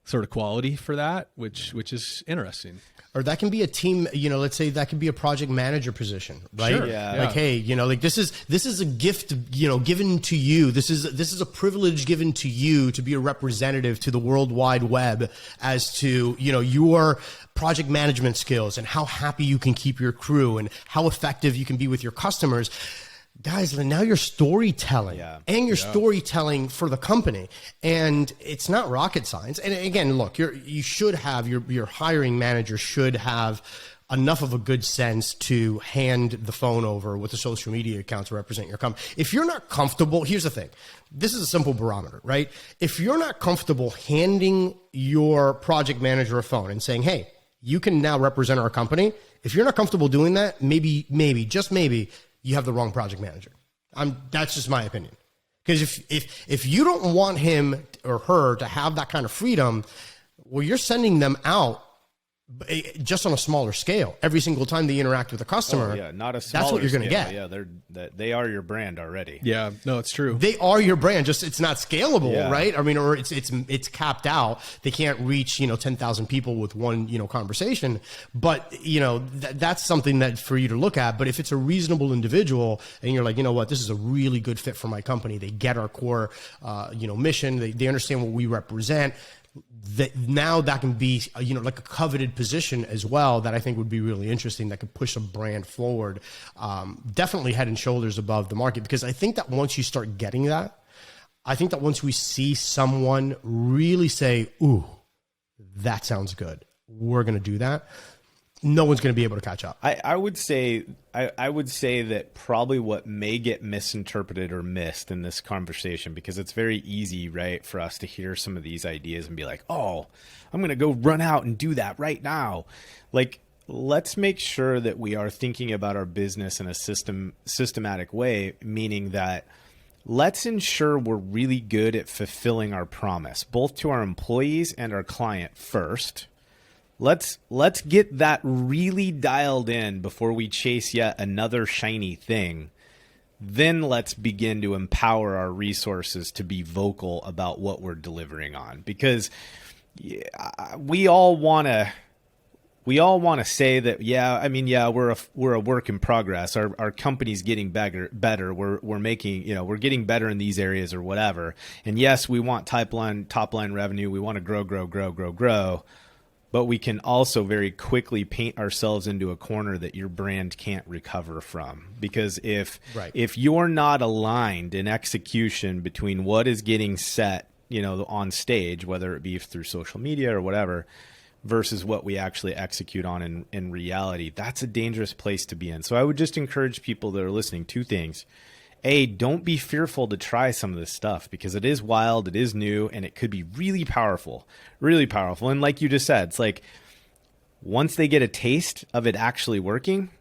Speaker 3: sort of quality for that, which is interesting.
Speaker 1: Or that can be a team, let's say that could be a project manager position, right?
Speaker 3: Sure.
Speaker 1: Yeah. Like, hey, like this is a gift, given to you. This is a privilege given to you to be a representative to the World Wide Web as to, your project management skills and how happy you can keep your crew and how effective you can be with your customers. Guys, now you're storytelling and you're storytelling for the company, and it's not rocket science. And again, look, you should have your hiring manager should have enough of a good sense to hand the phone over with the social media account to represent your company. If you're not comfortable, here's the thing. This is a simple barometer, right? If you're not comfortable handing your project manager a phone and saying, hey, you can now represent our company. If you're not comfortable doing that, maybe, just maybe, you have the wrong project manager. That's just my opinion. Because if you don't want him or her to have that kind of freedom, well, you're sending them out just on a smaller scale. Every single time they interact with a customer,
Speaker 4: not a smaller
Speaker 1: that's what you're going to get.
Speaker 4: Yeah, they are your brand already.
Speaker 3: Yeah, no, it's true.
Speaker 1: They are your brand. Just it's not scalable, right? I mean, or it's capped out. They can't reach 10,000 people with one conversation. But that's something that for you to look at. But if it's a reasonable individual and you're like, you know what, this is a really good fit for my company. They get our core mission. They understand what we represent. Now that can be like a coveted position as well, that I think would be really interesting, that could push a brand forward, definitely head and shoulders above the market. Because I think that once you start getting that, I think that once we see someone really say, ooh, that sounds good, we're going to do that, no one's going to be able to catch up.
Speaker 4: I would say that probably what may get misinterpreted or missed in this conversation, because it's very easy, right, for us to hear some of these ideas and be like, oh, I'm going to go run out and do that right now. Like, let's make sure that we are thinking about our business in a systematic way, meaning that let's ensure we're really good at fulfilling our promise, both to our employees and our client first. Let's get that really dialed in before we chase yet another shiny thing. Then let's begin to empower our resources to be vocal about what we're delivering on, because we all want to say that, we're a work in progress. Our company's getting better. We're making, we're getting better in these areas or whatever. And yes, we want top line revenue. We want to grow. But we can also very quickly paint ourselves into a corner that your brand can't recover from. Because if you're not aligned in execution between what is getting set, on stage, whether it be through social media or whatever, versus what we actually execute on in reality, that's a dangerous place to be in. So I would just encourage people that are listening, two things. A, don't be fearful to try some of this stuff, because it is wild, it is new, and it could be really powerful, really powerful. And like you just said, it's like once they get a taste of it actually working,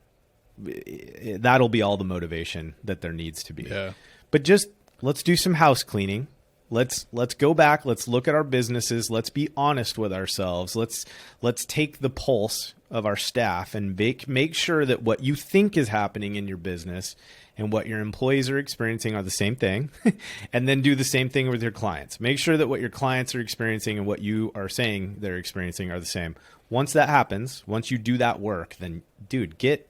Speaker 4: that'll be all the motivation that there needs to be. Yeah. But just let's do some house cleaning. Let's go back. Let's look at our businesses. Let's be honest with ourselves. Let's take the pulse of our staff and make sure that what you think is happening in your business and what your employees are experiencing are the same thing, and then do the same thing with your clients. Make sure that what your clients are experiencing and what you are saying they're experiencing are the same. Once that happens, once you do that work, then dude, get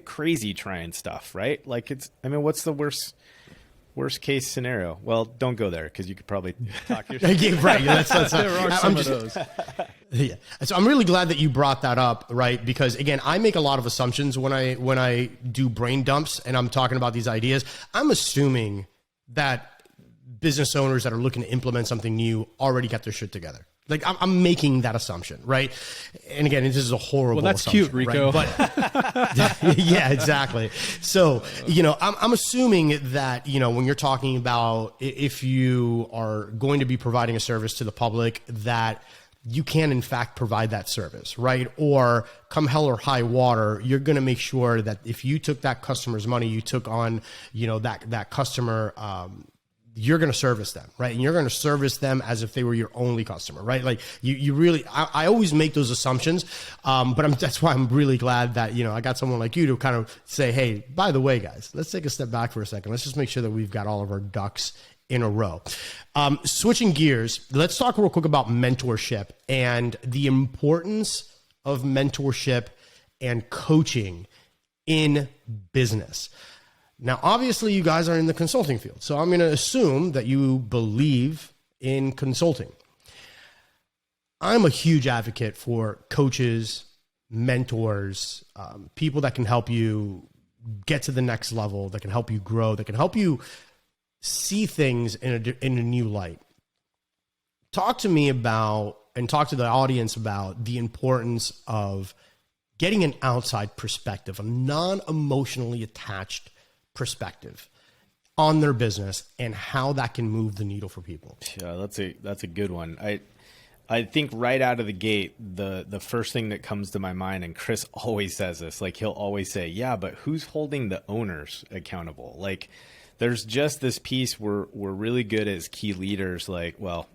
Speaker 4: crazy trying stuff, right? Like what's the worst case scenario? Well, don't go there, because you could probably talk yourself.
Speaker 1: Yeah, right.
Speaker 3: There are some of those.
Speaker 1: Yeah. So I'm really glad that you brought that up, right? Because again, I make a lot of assumptions when I do brain dumps and I'm talking about these ideas. I'm assuming that business owners that are looking to implement something new already got their shit together. Like I'm making that assumption, right? And again, this is a horrible.
Speaker 3: Well, that's
Speaker 1: assumption,
Speaker 3: cute, Rico.
Speaker 1: Right? But yeah, exactly. So I'm assuming that when you're talking about if you are going to be providing a service to the public, that you can in fact provide that service, right? Or come hell or high water, you're going to make sure that if you took that customer's money, you took on that customer. You're going to service them, right? And you're going to service them as if they were your only customer, right? Like you really, I always make those assumptions. But that's why I'm really glad that, I got someone like you to kind of say, hey, by the way, guys, let's take a step back for a second. Let's just make sure that we've got all of our ducks in a row. Switching gears, let's talk real quick about mentorship and the importance of mentorship and coaching in business. Now, obviously, you guys are in the consulting field, so I'm going to assume that you believe in consulting. I'm a huge advocate for coaches, mentors, people that can help you get to the next level, that can help you grow, that can help you see things in a new light. Talk to me about, and talk to the audience about, the importance of getting an outside perspective, a non-emotionally attached perspective on their business, and how that can move the needle for people.
Speaker 4: Yeah, that's a good one. I think right out of the gate, the first thing that comes to my mind, and Chris always says this, like he'll always say, yeah, but who's holding the owners accountable? Like there's just this piece we're really good as key leaders. Like, well,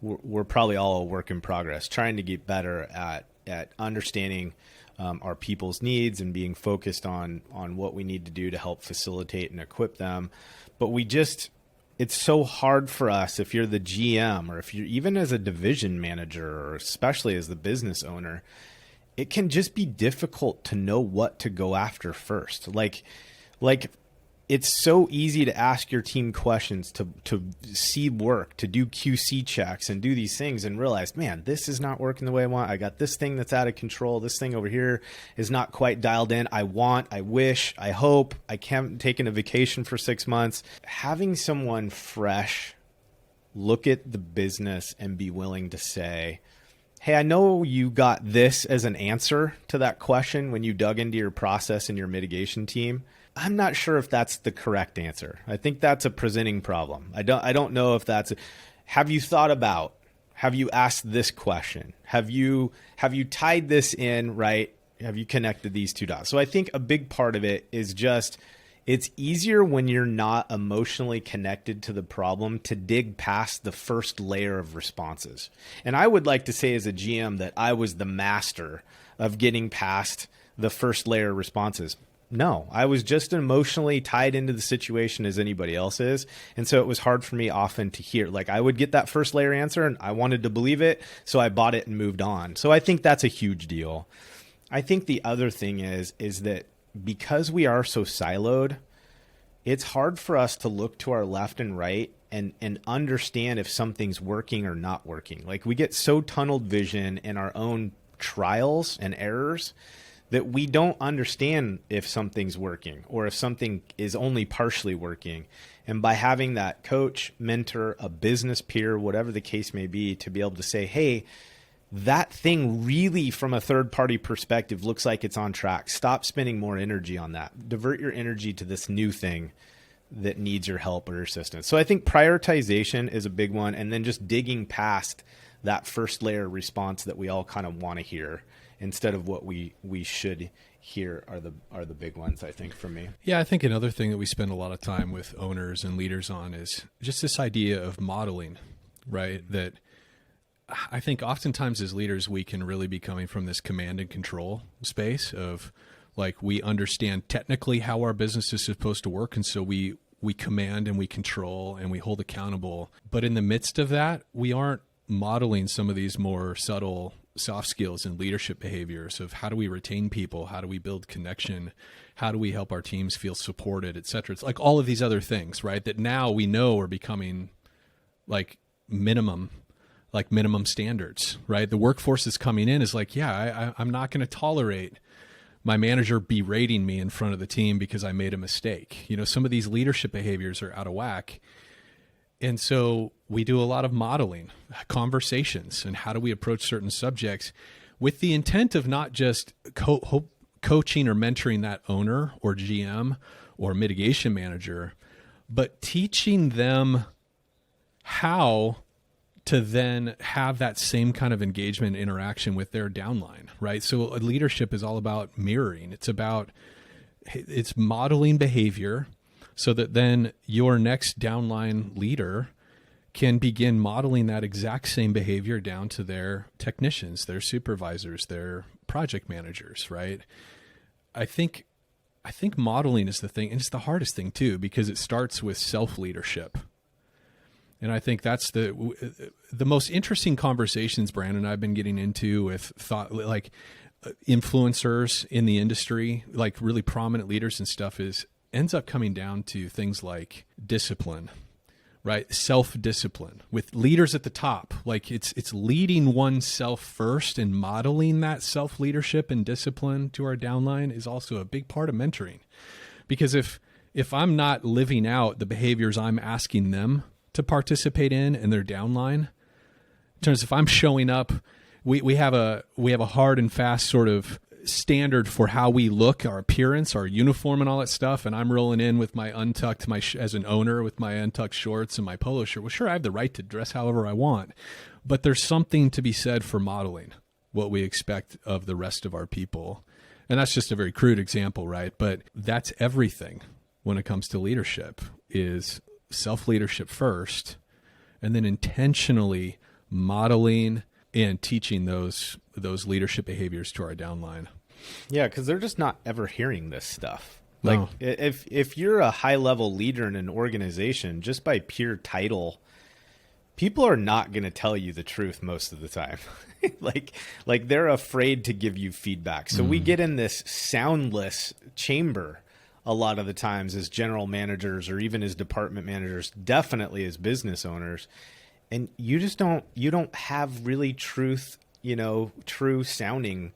Speaker 4: we're probably all a work in progress, trying to get better at at understanding our people's needs and being focused on what we need to do to help facilitate and equip them. But it's so hard for us if you're the GM or if you're even as a division manager or especially as the business owner, it can just be difficult to know what to go after first. Like it's so easy to ask your team questions, to see work, to do QC checks and do these things and realize, man, this is not working the way I want. I got this thing that's out of control. This thing over here is not quite dialed in. I wish, I hope, I can't take a vacation for 6 months. Having someone fresh look at the business and be willing to say, hey, I know you got this as an answer to that question when you dug into your process and your mitigation team. I'm not sure if that's the correct answer. I think that's a presenting problem. I don't know if that's have you asked this question? Have you tied this in, right? Have you connected these two dots? So I think a big part of it is just, it's easier when you're not emotionally connected to the problem to dig past the first layer of responses. And I would like to say as a GM that I was the master of getting past the first layer of responses. No, I was just emotionally tied into the situation as anybody else is. And so it was hard for me often to hear. Like I would get that first layer answer and I wanted to believe it. So I bought it and moved on. So I think that's a huge deal. I think the other thing is that because we are so siloed, it's hard for us to look to our left and right and understand if something's working or not working. Like we get so tunneled vision in our own trials and errors that we don't understand if something's working or if something is only partially working. And by having that coach, mentor, a business peer, whatever the case may be, to be able to say, hey, that thing really from a third party perspective looks like it's on track. Stop spending more energy on that. Divert your energy to this new thing that needs your help or your assistance. So I think prioritization is a big one. And then just digging past that first layer response that we all kind of want to hear instead of what we should hear are the big ones, I think, for me.
Speaker 3: Yeah, I think another thing that we spend a lot of time with owners and leaders on is just this idea of modeling, right? That I think oftentimes as leaders, we can really be coming from this command and control space of like, we understand technically how our business is supposed to work. And so we command and we control and we hold accountable. But in the midst of that, we aren't modeling some of these more subtle soft skills and leadership behaviors of how do we retain people? How do we build connection? How do we help our teams feel supported, et cetera? It's like all of these other things, right? That now we know are becoming like minimum standards, right? The workforce is coming in is like, yeah, I'm not going to tolerate my manager berating me in front of the team because I made a mistake. You know, some of these leadership behaviors are out of whack. And so we do a lot of modeling, conversations, and how do we approach certain subjects with the intent of not just coaching or mentoring that owner or GM or mitigation manager, but teaching them how to then have that same kind of engagement interaction with their downline, right? So leadership is all about mirroring. It's modeling behavior so that then your next downline leader can begin modeling that exact same behavior down to their technicians, their supervisors, their project managers, right? I think modeling is the thing, and it's the hardest thing too, because it starts with self-leadership. And I think that's the most interesting conversations Brandon and I've been getting into with influencers in the industry, like really prominent leaders and stuff, ends up coming down to things like discipline, right? Self-discipline with leaders at the top. Like it's leading oneself first and modeling that self-leadership and discipline to our downline is also a big part of mentoring. Because if I'm not living out the behaviors I'm asking them to participate in and their downline, in terms of if I'm showing up, we have a hard and fast sort of standard for how we look, our appearance, our uniform, and all that stuff. And I'm rolling in with my untucked, as an owner, with my untucked shorts and my polo shirt. Well, sure, I have the right to dress however I want, but there's something to be said for modeling what we expect of the rest of our people. And that's just a very crude example, right? But that's everything when it comes to leadership, is self-leadership first, and then intentionally modeling and teaching those leadership behaviors to our downline.
Speaker 4: Yeah, because they're just not ever hearing this stuff.
Speaker 3: No.
Speaker 4: Like if you're a high level leader in an organization, just by pure title, people are not going to tell you the truth most of the time. like they're afraid to give you feedback. So we get in this soundless chamber a lot of the times as general managers or even as department managers, definitely as business owners. And you don't have really true sounding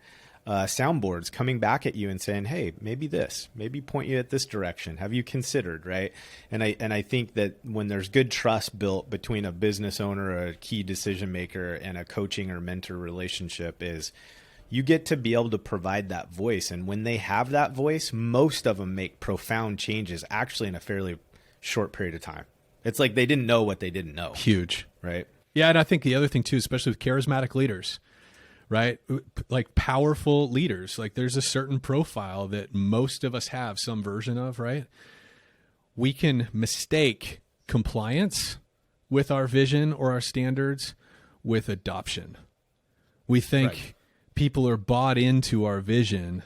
Speaker 4: soundboards coming back at you and saying, hey, maybe point you at this direction. Have you considered, right? And I think that when there's good trust built between a business owner or a key decision maker and a coaching or mentor relationship, is you get to be able to provide that voice. And when they have that voice, most of them make profound changes actually in a fairly short period of time. It's like they didn't know what they didn't know.
Speaker 3: Huge.
Speaker 4: Right?
Speaker 3: Yeah, and I think the other thing too, especially with charismatic leaders, right? Like powerful leaders, like there's a certain profile that most of us have some version of, right? We can mistake compliance with our vision or our standards with adoption. We think people are bought into our vision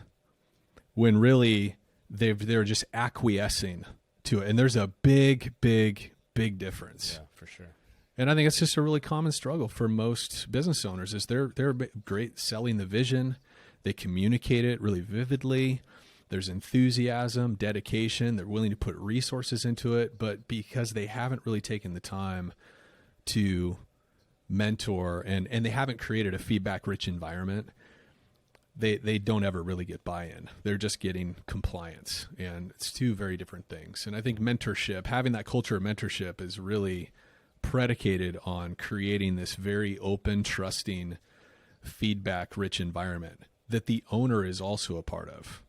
Speaker 3: when really they're just acquiescing to it. And there's a big difference.
Speaker 4: Yeah, for sure.
Speaker 3: And I think it's just a really common struggle for most business owners is they're great selling the vision. They communicate it really vividly. There's enthusiasm, dedication. They're willing to put resources into it. But because they haven't really taken the time to mentor and they haven't created a feedback-rich environment, they don't ever really get buy-in. They're just getting compliance. And it's two very different things. And I think mentorship, having that culture of mentorship is really predicated on creating this very open, trusting, feedback-rich environment that the owner is also a part of.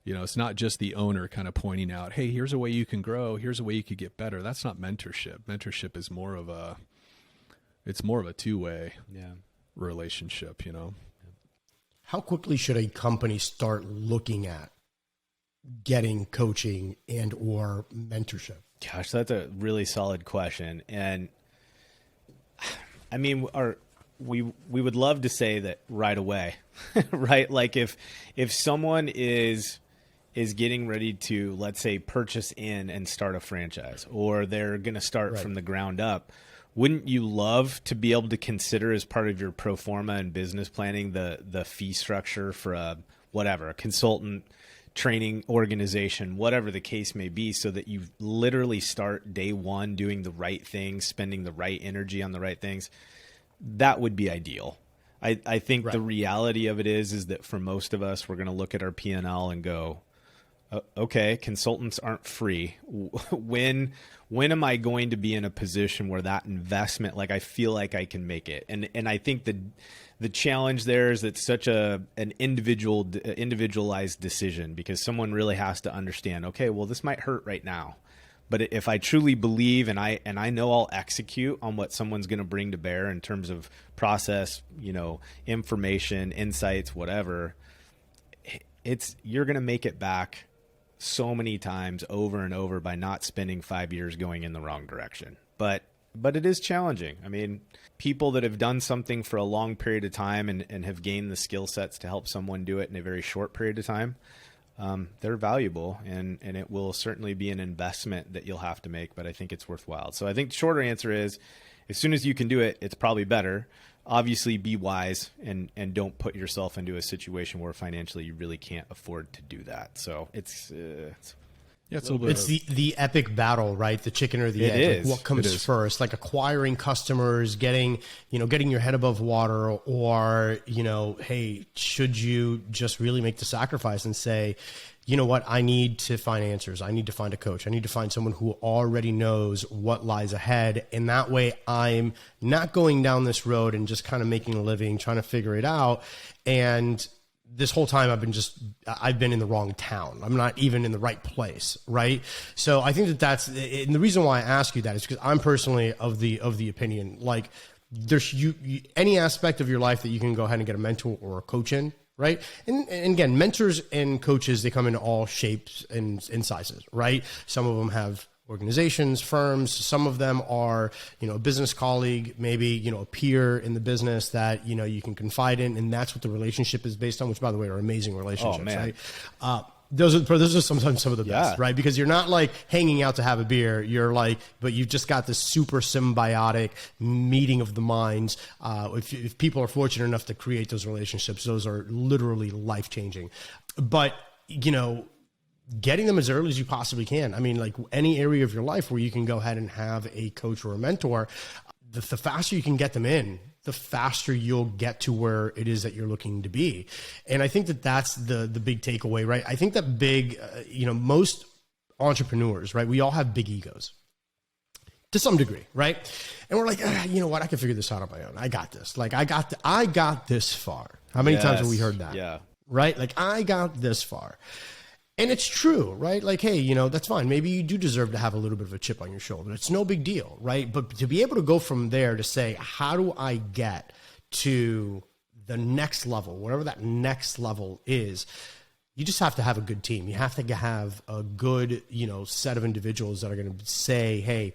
Speaker 3: You know, it's not just the owner kind of pointing out, hey, here's a way you can grow. Here's a way you could get better. That's not mentorship. Mentorship is more of a two-way relationship, you know?
Speaker 1: How quickly should a company start looking at getting coaching and or mentorship?
Speaker 4: Gosh, that's a really solid question. And I mean, we would love to say that right away, right? Like if someone is getting ready to, let's say, purchase in and start a franchise, or they're going to start from the ground up, wouldn't you love to be able to consider as part of your pro forma and business planning the fee structure for a consultant, training organization, whatever the case may be, so that you literally start day one doing the right things, spending the right energy on the right things? That would be ideal. I think the reality of it is that for most of us, we're going to look at our P&L and go, okay, consultants aren't free. When am I going to be in a position where that investment, like I feel like I can make it? And I think the challenge there is it's such an individualized decision, because someone really has to understand, okay, well, this might hurt right now, but if I truly believe and I know I'll execute on what someone's going to bring to bear in terms of process, information, insights, whatever, you're going to make it back so many times over and over by not spending 5 years going in the wrong direction. But it is challenging. I mean, people that have done something for a long period of time and have gained the skill sets to help someone do it in a very short period of time, they're valuable, and it will certainly be an investment that you'll have to make, but I think it's worthwhile. So I think the shorter answer is, as soon as you can do it, it's probably better. Obviously, be wise and don't put yourself into a situation where financially you really can't afford to do that. So it's
Speaker 1: the epic battle, right? The chicken or the egg.
Speaker 4: Is.
Speaker 1: Like what comes first? Like acquiring customers, getting your head above water, or hey, should you just really make the sacrifice and say, you know what? I need to find answers. I need to find a coach. I need to find someone who already knows what lies ahead. And that way I'm not going down this road and just kind of making a living, trying to figure it out. And this whole time I've been in the wrong town. I'm not even in the right place. Right. So I think that's, and the reason why I ask you that is because I'm personally of the opinion, like there's any aspect of your life that you can go ahead and get a mentor or a coach in. Right. And again, mentors and coaches, they come in all shapes and sizes, right? Some of them have organizations, firms. Some of them are, a business colleague, maybe, a peer in the business that, you can confide in. And that's what the relationship is based on, which, by the way, are amazing relationships, right? Those are sometimes some of the best, right? Because you're not like hanging out to have a beer. You're like, but you've just got this super symbiotic meeting of the minds. If people are fortunate enough to create those relationships, those are literally life-changing. But, getting them as early as you possibly can. I mean, like any area of your life where you can go ahead and have a coach or a mentor, the faster you can get them in, the faster you'll get to where it is that you're looking to be. And I think that that's the big takeaway, right? I think that most entrepreneurs, right? We all have big egos to some degree, right? And we're like, you know what? I can figure this out on my own. I got this. Like I got this far. How many times have we heard that?
Speaker 4: Yeah.
Speaker 1: Right? Like I got this far. And it's true, right? Like, hey, that's fine. Maybe you do deserve to have a little bit of a chip on your shoulder. It's no big deal, right? But to be able to go from there to say, how do I get to the next level, whatever that next level is, you just have to have a good team. You have to have a good, set of individuals that are going to say, hey,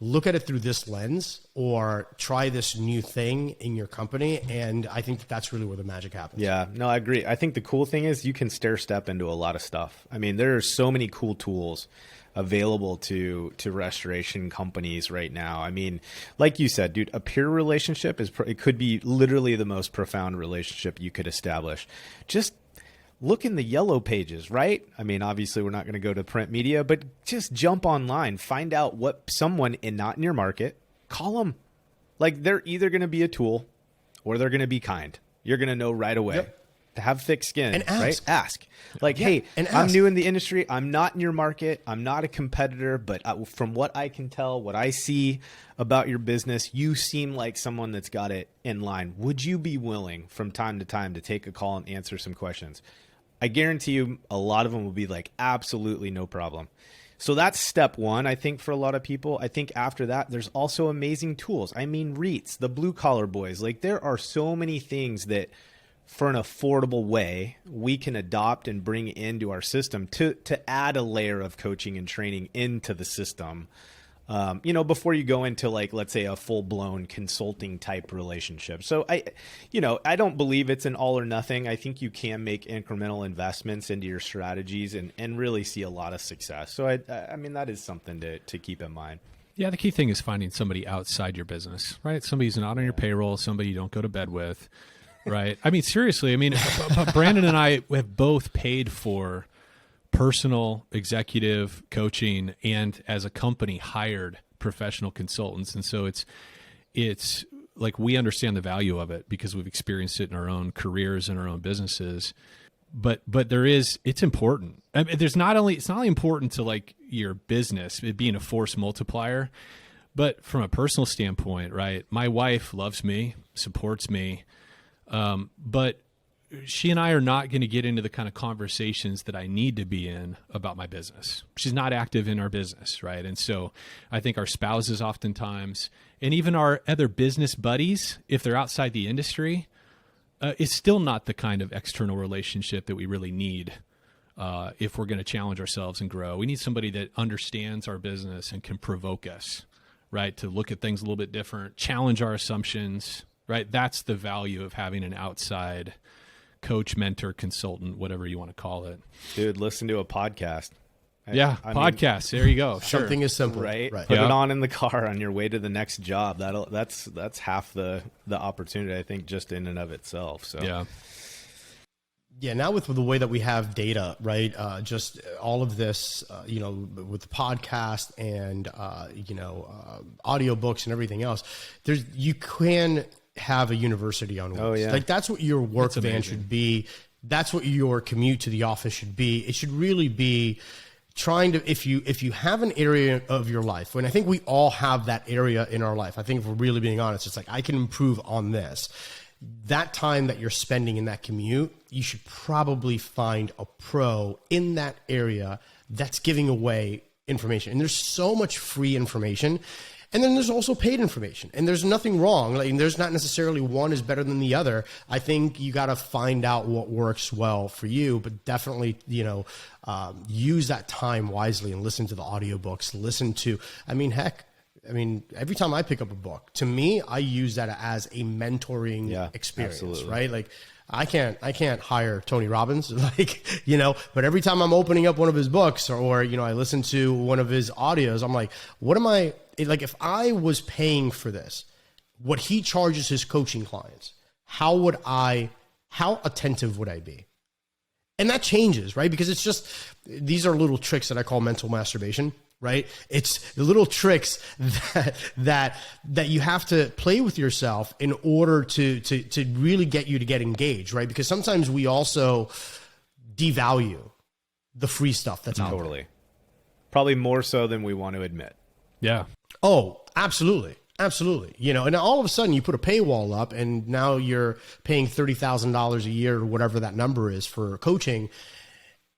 Speaker 1: look at it through this lens or try this new thing in your company. And I think that's really where the magic happens.
Speaker 4: Yeah, no, I agree. I think the cool thing is you can stair step into a lot of stuff. I mean, there are so many cool tools available to restoration companies right now. I mean, like you said, dude, a peer relationship it could be literally the most profound relationship you could establish. Just look in the yellow pages, right? I mean, obviously we're not going to go to print media, but just jump online, find out what someone not in your market, call them. Like they're either going to be a tool or they're going to be kind. You're going to know right away.
Speaker 1: Yep.
Speaker 4: To have thick skin,
Speaker 1: and ask.
Speaker 4: right? Ask. Like, hey, I'm new in the industry. I'm not in your market. I'm not a competitor, but from what I can tell, what I see about your business, you seem like someone that's got it in line. Would you be willing from time to time to take a call and answer some questions? I guarantee you a lot of them will be like, absolutely no problem. So that's step one, I think, for a lot of people. I think after that, there's also amazing tools. I mean, Reece, the blue collar boys, like there are so many things that for an affordable way we can adopt and bring into our system to add a layer of coaching and training into the system. Before you go into like, let's say a full blown consulting type relationship. So I don't believe it's an all or nothing. I think you can make incremental investments into your strategies and really see a lot of success. So I mean, that is something to keep in mind.
Speaker 3: Yeah. The key thing is finding somebody outside your business, right? Somebody who's not on your payroll, somebody you don't go to bed with, right? I mean, seriously, Brandon and I have both paid for personal executive coaching and as a company hired professional consultants. And so it's like we understand the value of it because we've experienced it in our own careers and our own businesses. But it's important. I mean, it's not only important to like your business, it being a force multiplier, but from a personal standpoint, right? My wife loves me, supports me. But she and I are not going to get into the kind of conversations that I need to be in about my business. She's not active in our business, right? And so I think our spouses oftentimes, and even our other business buddies, if they're outside the industry, it's still not the kind of external relationship that we really need if we're going to challenge ourselves and grow. We need somebody that understands our business and can provoke us, right? To look at things a little bit different, challenge our assumptions, right? That's the value of having an outside coach, mentor, consultant, whatever you want to call it.
Speaker 4: Dude, listen to a podcast.
Speaker 3: Podcast. There you go. Sure.
Speaker 1: Something is simple.
Speaker 4: Right? Put it on in the car on your way to the next job. That's half the opportunity, I think, just in and of itself. So
Speaker 1: Yeah, now with the way that we have data, right? Just all of this, with the podcast and, audiobooks and everything else, you can have a university on wheels.
Speaker 4: Oh, yeah.
Speaker 1: Like that's what your work van should be. That's what your commute to the office should be. It should really be trying to, if you have an area of your life, and I think we all have that area in our life. I think if we're really being honest, it's like, I can improve on this. That time that you're spending in that commute, you should probably find a pro in that area that's giving away information. And there's so much free information. And then there's also paid information, and there's nothing wrong. Like, there's not necessarily one is better than the other. I think you got to find out what works well for you, but definitely, use that time wisely and listen to the audiobooks, every time I pick up a book, to me, I use that as a mentoring experience, absolutely. Right? Like, I can't hire Tony Robbins, but every time I'm opening up one of his books or I listen to one of his audios, I'm like, if I was paying for this, what he charges his coaching clients, how attentive would I be? And that changes, right? Because it's just, these are little tricks that I call mental masturbation, right? It's the little tricks that you have to play with yourself in order to really get you to get engaged, right? Because sometimes we also devalue the free stuff that's out there.
Speaker 4: Probably more so than we want to admit.
Speaker 3: Yeah.
Speaker 1: Oh, absolutely. Absolutely. And all of a sudden you put a paywall up and now you're paying $30,000 a year or whatever that number is for coaching.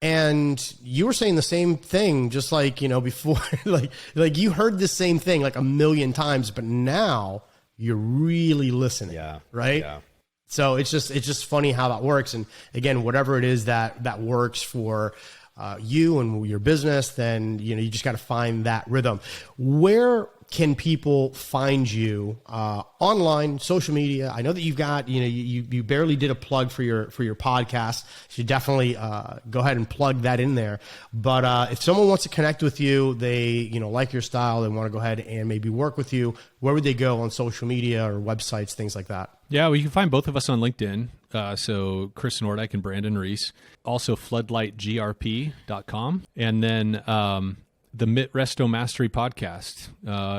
Speaker 1: And you were saying the same thing, just like, before, like you heard the same thing like a million times, but now you're really listening. Yeah. Right. Yeah. So it's just funny how that works. And again, whatever it is that works for you and your business, then, you just got to find that rhythm. Where can people find you online, social media? I know that you've got, you barely did a plug for your podcast. You should definitely go ahead and plug that in there. But if someone wants to connect with you, they, like your style, they want to go ahead and maybe work with you, where would they go on social media or websites, things like that?
Speaker 3: Yeah, well, you can find both of us on LinkedIn. So Chris Nordyke and Brandon Reece. Also floodlightgrp.com. And then the Resto Mastery podcast.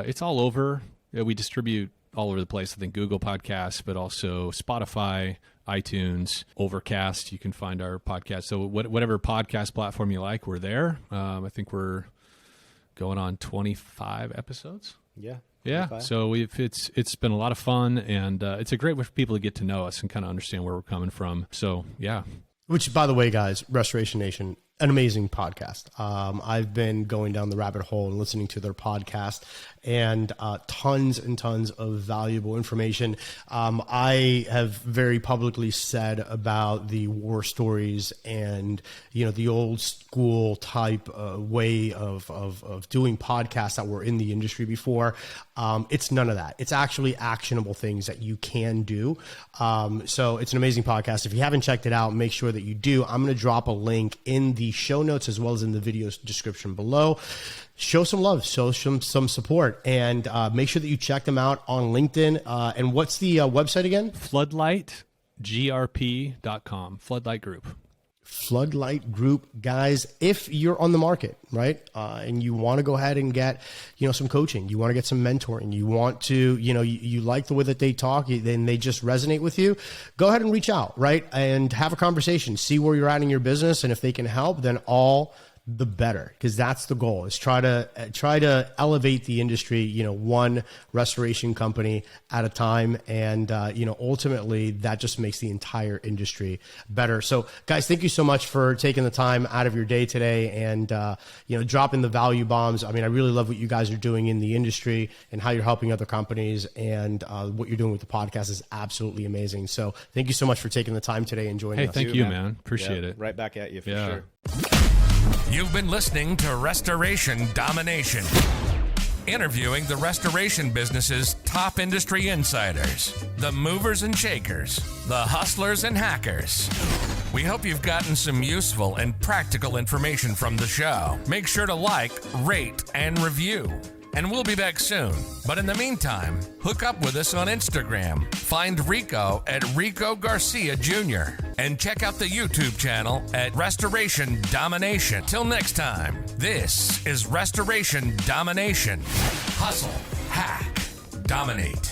Speaker 3: It's all over. We distribute all over the place. I think Google Podcasts, but also Spotify, iTunes, Overcast. You can find our podcast. So whatever podcast platform you like, we're there. I think we're going on 25 episodes.
Speaker 4: Yeah.
Speaker 3: Yeah, 25. So it's been a lot of fun, and it's a great way for people to get to know us and kind of understand where we're coming from. So, yeah.
Speaker 1: Which, by the way, guys, Restoration Nation, an amazing podcast. I've been going down the rabbit hole and listening to their podcast, and tons and tons of valuable information. I have very publicly said about the war stories and, the old school type way of doing podcasts that were in the industry before. It's none of that. It's actually actionable things that you can do. So it's an amazing podcast. If you haven't checked it out, make sure that you do. I'm going to drop a link in the show notes as well as in the video description below. Show some love, show some support, and make sure that you check them out on LinkedIn. And what's the website again?
Speaker 3: Floodlightgrp.com. Floodlight Group.
Speaker 1: Floodlight Group, guys. If you're on the market, right, and you want to go ahead and get, some coaching, you want to get some mentoring, you want to, you like the way that they talk, then they just resonate with you, go ahead and reach out, right, and have a conversation, see where you're at in your business, and if they can help, then all the better, because that's the goal, is try to elevate the industry, one restoration company at a time. And, ultimately that just makes the entire industry better. So guys, thank you so much for taking the time out of your day today and, dropping the value bombs. I mean, I really love what you guys are doing in the industry and how you're helping other companies, and what you're doing with the podcast is absolutely amazing. So thank you so much for taking the time today and joining us.
Speaker 3: Hey, thank you, man. Appreciate it.
Speaker 4: Right back at you for sure.
Speaker 2: You've been listening to Restoration Domination, interviewing the restoration business's top industry insiders, the movers and shakers, the hustlers and hackers. We hope you've gotten some useful and practical information from the show. Make sure to like, rate, and review. And we'll be back soon. But in the meantime, hook up with us on Instagram. Find Rico at Rico Garcia Jr. And check out the YouTube channel at Restoration Domination. Till next time, this is Restoration Domination. Hustle, hack, dominate.